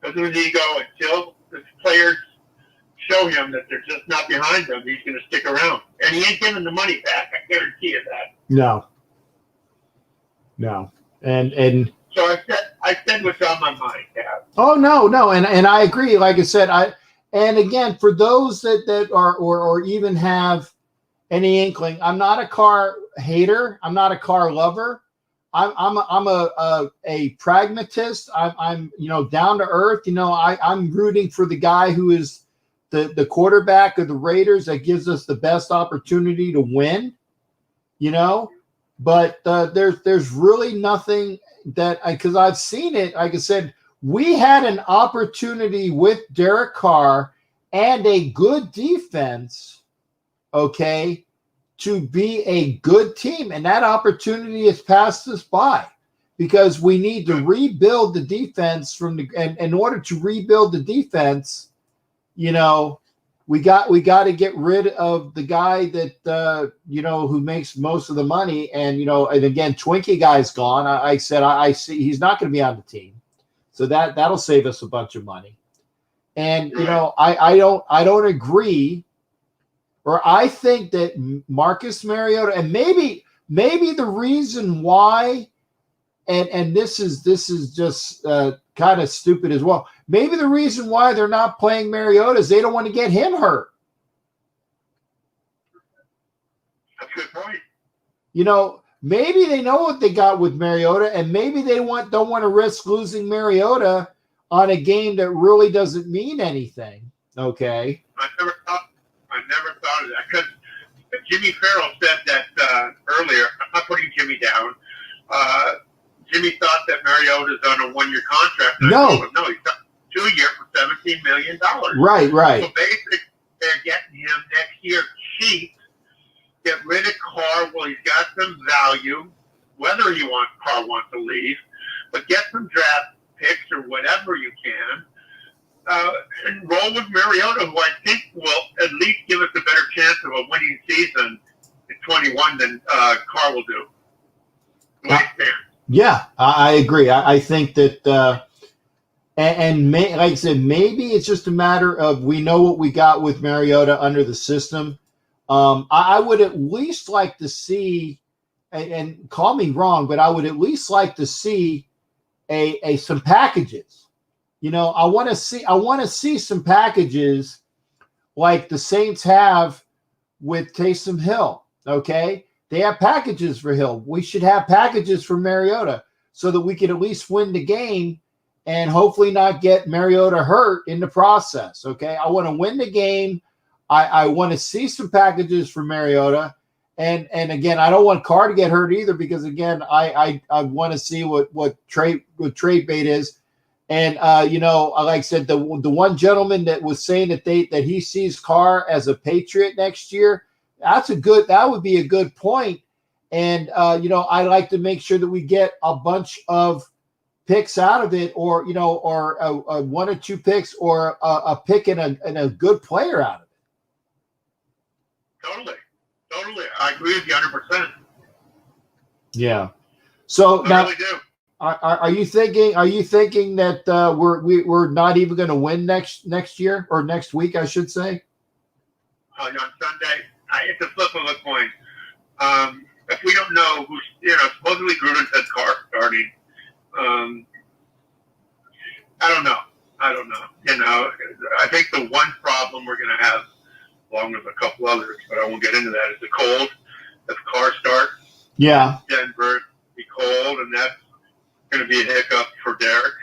Because of his ego, until the players show him that they're just not behind him, he's going to stick around. And he ain't giving the money back. I guarantee you that. No. And so I said what's on my mind, Cap. Oh no, and I agree. Like I said, and again, for those that are or even have any inkling, I'm not a Carr hater. I'm not a Carr lover. I'm a pragmatist. I'm down to earth. I'm rooting for the guy who is the quarterback of the Raiders that gives us the best opportunity to win. But there's really nothing that because I've seen it. Like I said, we had an opportunity with Derek Carr and a good defense, okay, to be a good team. And that opportunity has passed us by because we need to rebuild the defense and in order to rebuild the defense, we got to get rid of the guy that, who makes most of the money. And, and again, Twinkie guy's gone. I said, I see he's not going to be on the team. So that'll save us a bunch of money. And, I don't agree, or I think that Marcus Mariota, and maybe the reason why, and this is just kind of stupid as well. Maybe the reason why they're not playing Mariota is they don't want to get him hurt. That's a good point. Maybe they know what they got with Mariota, and maybe they don't want to risk losing Mariota on a game that really doesn't mean anything. Okay. I never thought of that because Jimmy Farrell said that earlier. I'm not putting Jimmy down. Jimmy thought that Mariota's on a 1-year contract. And I told him, no, he's got 2 years for $17 million. Right. So basically, they're getting him next year cheap. Get rid of Carr. Well, he's got some value, whether Carr wants to leave, but get some draft picks or whatever you can. And roll with Mariota, who I think will at least give us a better chance of a winning season in 21 than Carr will do. Yeah, I agree. I think that, like I said, maybe it's just a matter of we know what we got with Mariota under the system. I would at least like to see, and call me wrong, but I would at least like to see some packages. I want to see some packages like the Saints have with Taysom Hill, okay? They have packages for Hill. We should have packages for Mariota so that we could at least win the game and hopefully not get Mariota hurt in the process, okay? I want to win the game. I want to see some packages for Mariota. And again, I don't want Carr to get hurt either because, again, I want to see what trade bait is. And, like I said, the one gentleman that was saying that he sees Carr as a Patriot next year, that would be a good point. And, I like to make sure that we get a bunch of picks out of it or one or two picks or a pick and a good player out of it. Totally. I agree with you 100%. Yeah. So I now, really do. are you thinking that we're not even going to win next year or next week, I should say? On Sunday, it's a flip of a coin. If we don't know who's, supposedly Gruden said Carr starting. I don't know. I think the one problem we're going to have, along with a couple others, but I won't get into that, is the cold. If Carr starts, Denver be cold, and that's going to be a hiccup for Derek.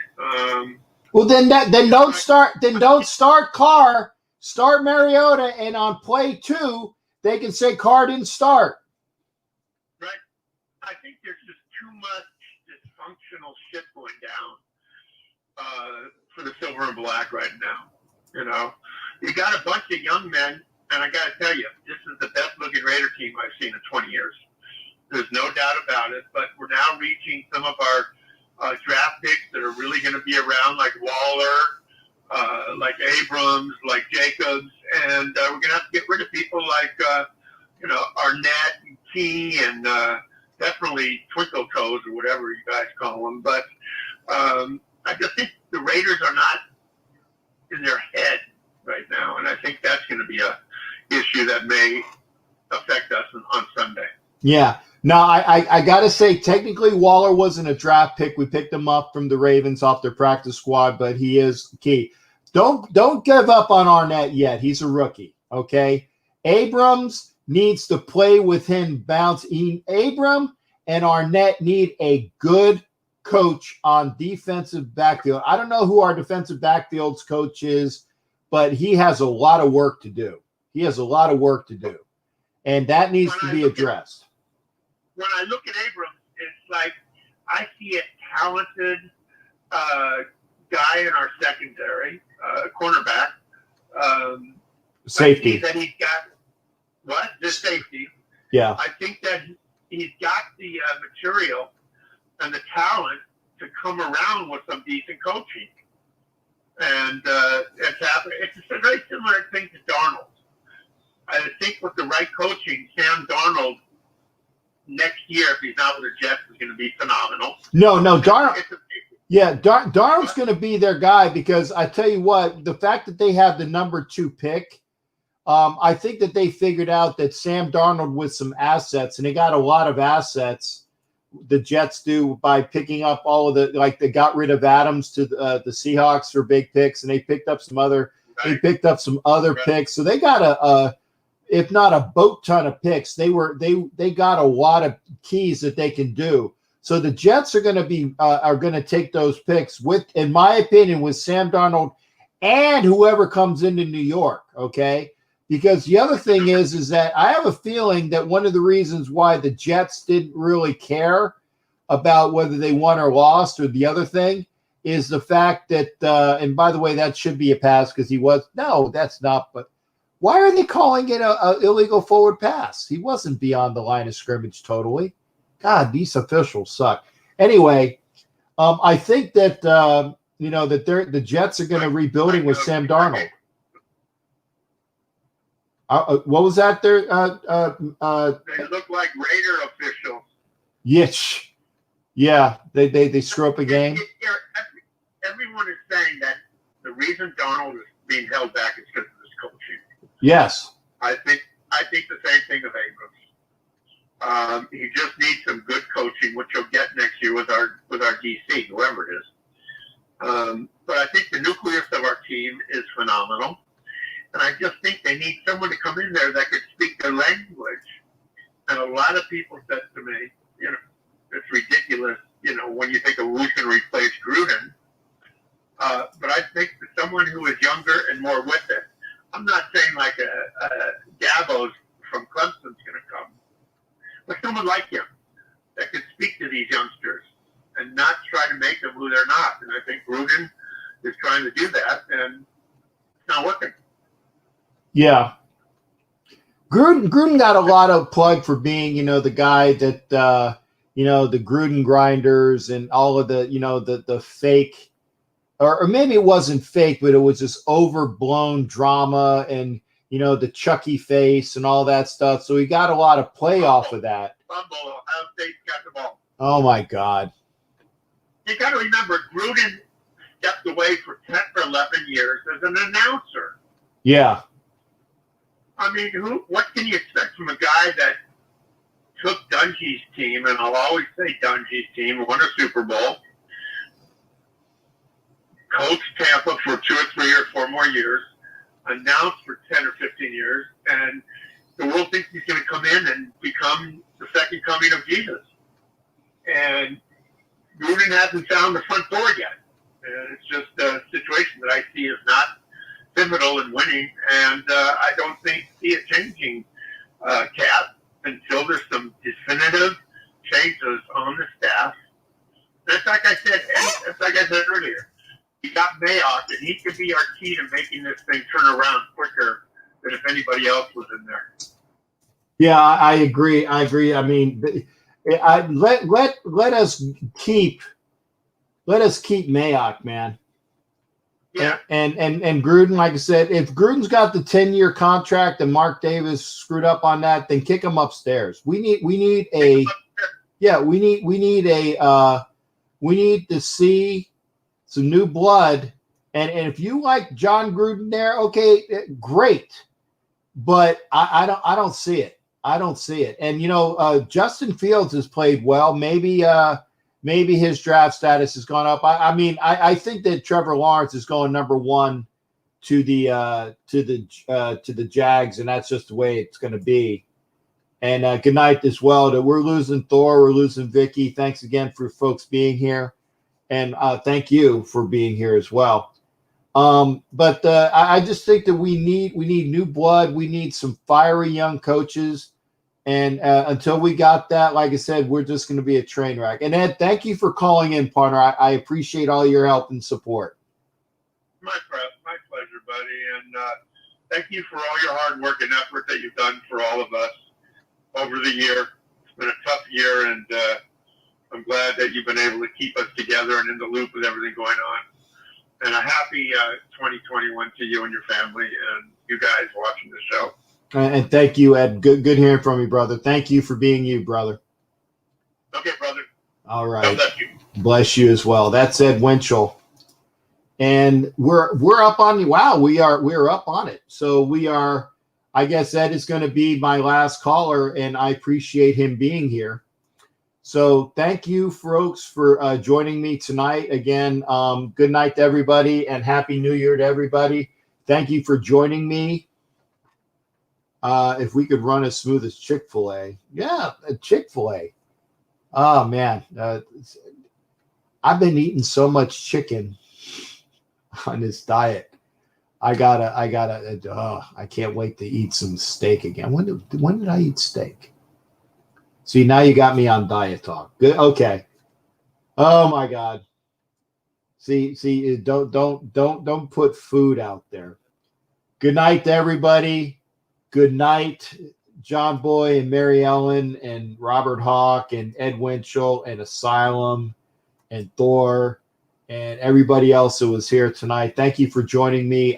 Well, then don't start Carr. Start Mariota, and on play 2, they can say Carr didn't start. Right. I think there's just too much dysfunctional shit going down for the silver and black right now. You got a bunch of young men, and I got to tell you, this is the best looking Raider team I've seen in 20 years. There's no doubt about it. But we're now reaching some of our draft picks that are really going to be around, like Waller, like Abrams, like Jacobs, and we're going to have to get rid of people like Arnett and Key and definitely Twinkle Toes or whatever you guys call them. But I just think the Raiders are not in their head right now, and I think that's going to be a issue that may affect us on Sunday. Yeah. Now, I got to say, technically, Waller wasn't a draft pick. We picked him up from the Ravens off their practice squad, but he is key. Don't give up on Arnett yet. He's a rookie, okay? Abrams needs to play with him, bounce. Abram and Arnett need a good coach on defensive backfield. I don't know who our defensive backfields coach is, but he has a lot of work to do. And that needs to be addressed. When I look at Abrams, it's like I see a talented guy in our secondary, cornerback. Safety. That he's got what? The safety. Yeah. I think that he's got the material and the talent to come around with some decent coaching. And it's happening. It's a very similar thing to Darnold. I think with the right coaching, Sam Darnold next year, if he's not with the Jets, is going to be phenomenal. No, Darnold. Yeah, Darnold's going to be their guy because I tell you what, the fact that they have the number 2 pick, I think that they figured out that Sam Darnold with some assets, and they got a lot of assets, the Jets do, by picking up all of they got rid of Adams to the Seahawks for big picks, and they picked up some other picks. So they got if not a boat ton of picks, they got a lot of keys that they can do. So the Jets are going to take those picks with, in my opinion, with Sam Darnold and whoever comes into New York. Okay. Because the other thing is that I have a feeling that one of the reasons why the Jets didn't really care about whether they won or lost or the other thing is the fact that, and by the way, that should be a pass because that's not, but why are they calling it a illegal forward pass? He wasn't beyond the line of scrimmage totally. God, these officials suck. Anyway, I think that, that the Jets are going to rebuilding with Sam Darnold. What was that there? They look like Raider officials. Yes. Yeah, they screw up a game. Everyone is saying that the reason Darnold is being held back is because of his coaching. Yes. I think the same thing of Abrams. He just needs some good coaching, which he'll get next year with our DC, whoever it is. But I think the nucleus of our team is phenomenal. And I just think they need someone to come in there that could speak their language. And a lot of people said to me, it's ridiculous, when you think of who's going to replace Gruden. But I think that someone who is younger and more with it. I'm not saying like a Davos from Clemson's going to come, but someone like him that could speak to these youngsters and not try to make them who they're not. And I think Gruden is trying to do that, and it's not working. Yeah. Gruden got a lot of plug for being, the guy that, the Gruden grinders and all of the, the fake, or maybe it wasn't fake, but it was just overblown drama and, the Chucky face and all that stuff. So he got a lot of play off of that. Fumble, Ohio State got the ball. Oh, my God. You got to remember, Gruden stepped away for 10 or 11 years as an announcer. Yeah. I mean, what can you expect from a guy that took Dungy's team, and I'll always say Dungy's team, won a Super Bowl, coached Tampa for 2 or 3 or 4 more years, announced for 10 or 15 years, and the world thinks he's going to come in and become the second coming of Jesus. And Gruden hasn't found the front door yet. And it's just a situation that I see as not pivotal in winning, and I don't see it changing, Cap, until there's some definitive changes on the staff. That's like I said earlier. You got Mayock, and he could be our key to making this thing turn around quicker than if anybody else was in there. Yeah, I agree. I mean, let us keep Mayock, man. Yeah. And Gruden, like I said, if Gruden's got the 10-year contract and Mark Davis screwed up on that, then kick him upstairs. We need to see some new blood. And if you like John Gruden there, okay, great. But I don't see it. I don't see it. And Justin Fields has played well. Maybe his draft status has gone up. I think that Trevor Lawrence is going number 1 to the Jags, and that's just the way it's going to be. And good night as well. We're losing Thor. We're losing Vicky. Thanks again for folks being here, and thank you for being here as well. But I just think that we need new blood. We need some fiery young coaches. And until we got that, like I said, we're just going to be a train wreck. And Ed, thank you for calling in, partner. I appreciate all your help and support. My pleasure, buddy. And thank you for all your hard work and effort that you've done for all of us over the year. It's been a tough year, and I'm glad that you've been able to keep us together and in the loop with everything going on. And a happy 2021 to you and your family and you guys watching the show. And thank you, Ed. Good hearing from you, brother. Thank you for being you, brother. Okay, brother. All right. God bless you. Bless you as well. That's Ed Winchell. And we're up on we're up on it. So we are, I guess Ed is going to be my last caller, and I appreciate him being here. So thank you, folks, for joining me tonight. Again, good night to everybody, and Happy New Year to everybody. Thank you for joining me. If we could run as smooth as Chick-fil-A. Yeah, Chick-fil-A. Oh, man. I've been eating so much chicken on this diet. I can't wait to eat some steak again. When did I eat steak? See, now you got me on diet talk. Good. Okay. Oh my God. See, don't put food out there. Good night to everybody. Good night, John Boy and Mary Ellen and Robert Hawk and Ed Winchell and Asylum and Thor and everybody else who was here tonight. Thank you for joining me.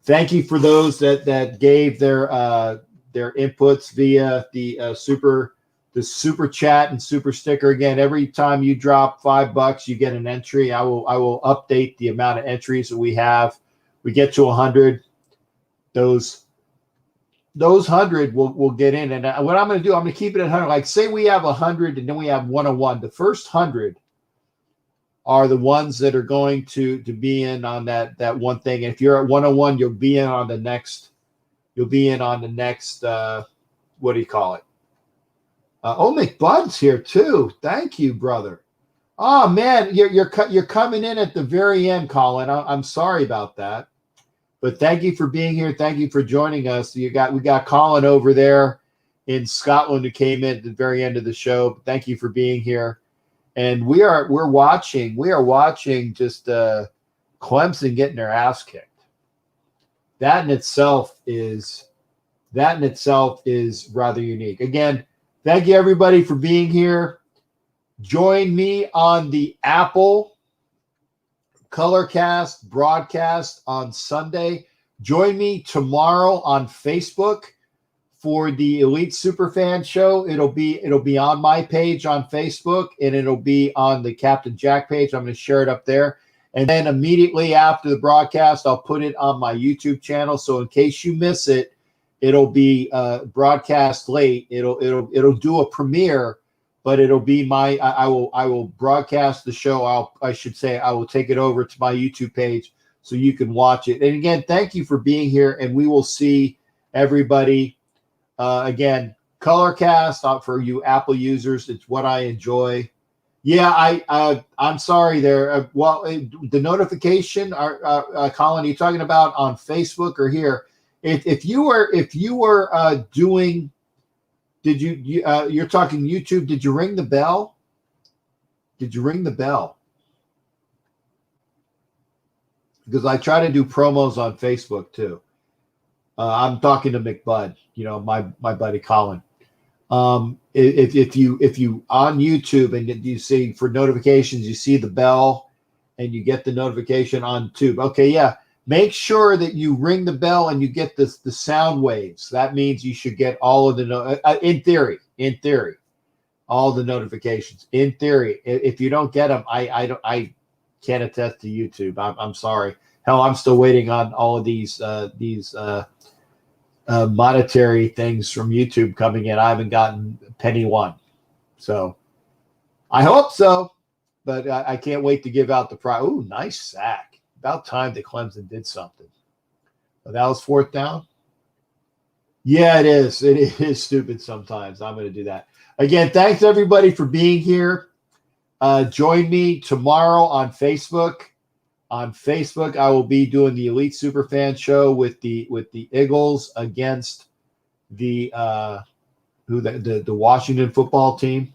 Thank you for those that gave their inputs via the super chat and super sticker. Again, every time you drop $5, you get an entry. I will update the amount of entries that we have. We get to 100. Those 100 will get in. And what I'm going to do, I'm going to keep it at 100. Like, say we have 100 and then we have 101. The first 100, are the ones that are going to be in on that one thing. And if you're at 101, you'll be in on the next. You'll be in on the next. What do you call it? McBud's here too. Thank you, brother. Oh man, you're coming in at the very end, Colin. I'm sorry about that, but thank you for being here. Thank you for joining us. We got Colin over there in Scotland who came in at the very end of the show. Thank you for being here. And we're watching just Clemson getting their ass kicked. That in itself is rather unique. Again, thank you everybody for being here. Join me on the Apple Colorcast broadcast on Sunday. Join me tomorrow on Facebook for the Elite Superfan show. It'll be on my page on Facebook, and it'll be on the Captain Jack page. I'm going to share it up there. And then immediately after the broadcast, I'll put it on my YouTube channel. So in case you miss it, it'll be broadcast late. It'll do a premiere, but it'll be I will broadcast the show. I will take it over to my YouTube page so you can watch it. And again, thank you for being here, and we will see everybody. Again, Colorcast for you Apple users. It's what I enjoy. Yeah, I'm sorry there. The notification, Colin, are you talking about on Facebook or here? If you were doing, you're talking YouTube? Did you ring the bell? Did you ring the bell? Because I try to do promos on Facebook too. I'm talking to McBud, my buddy Colin. If you on YouTube and you see for notifications, you see the bell and you get the notification on Tube. Okay, yeah. Make sure that you ring the bell and you get the sound waves. That means you should get all of the in theory, all the notifications. In theory, if you don't get them, I can't attest to YouTube. I'm sorry. Hell, I'm still waiting on all of these monetary things from YouTube coming in. I haven't gotten penny one. So I hope so, but I can't wait to give out the prize. Ooh, nice sack. About time that Clemson did something. But that was fourth down. Yeah, it is. It is stupid sometimes. I'm going to do that. Again, thanks everybody for being here. Join me tomorrow on Facebook. On Facebook, I will be doing the Elite Superfan show with the Eagles against the Washington football team.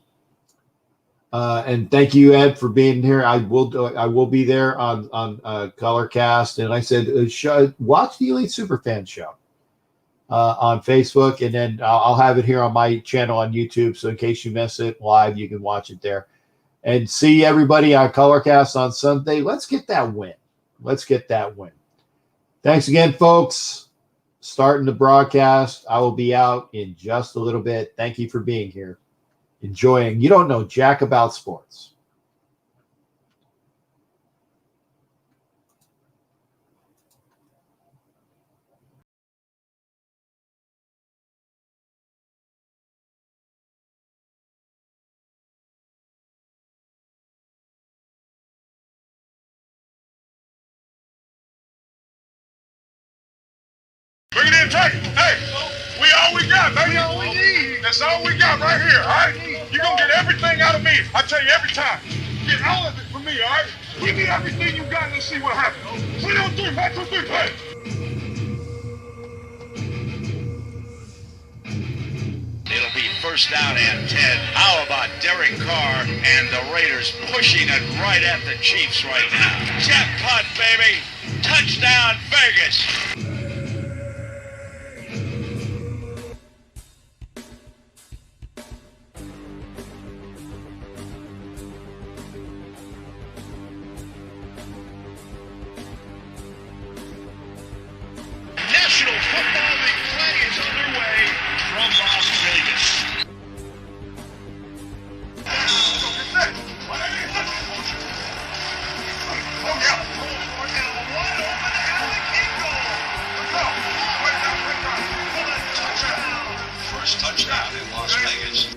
And thank you, Ed, for being here. I will be there on Colorcast. And I said, watch the Elite Superfan show on Facebook, and then I'll have it here on my channel on YouTube. So in case you miss it live, you can watch it there. And see everybody on Colorcast on Sunday. Let's get that win. Thanks again, folks. Starting the broadcast. I will be out in just a little bit. Thank you for being here. Enjoying. You don't know jack about sports. Bring it in tight. Hey, we all we got, baby. All we need. That's all we got right here, all right? You're going to get everything out of me. I tell you every time. Get all of it from me, all right? Give me everything you got and let's see what happens. 3 on 3, 1, 2, 3, play. It'll be first down and 10. How about Derek Carr and the Raiders pushing it right at the Chiefs right now? Jackpot, baby. Touchdown, Vegas. National Football League play is underway from Las Vegas. First touchdown in Las Vegas.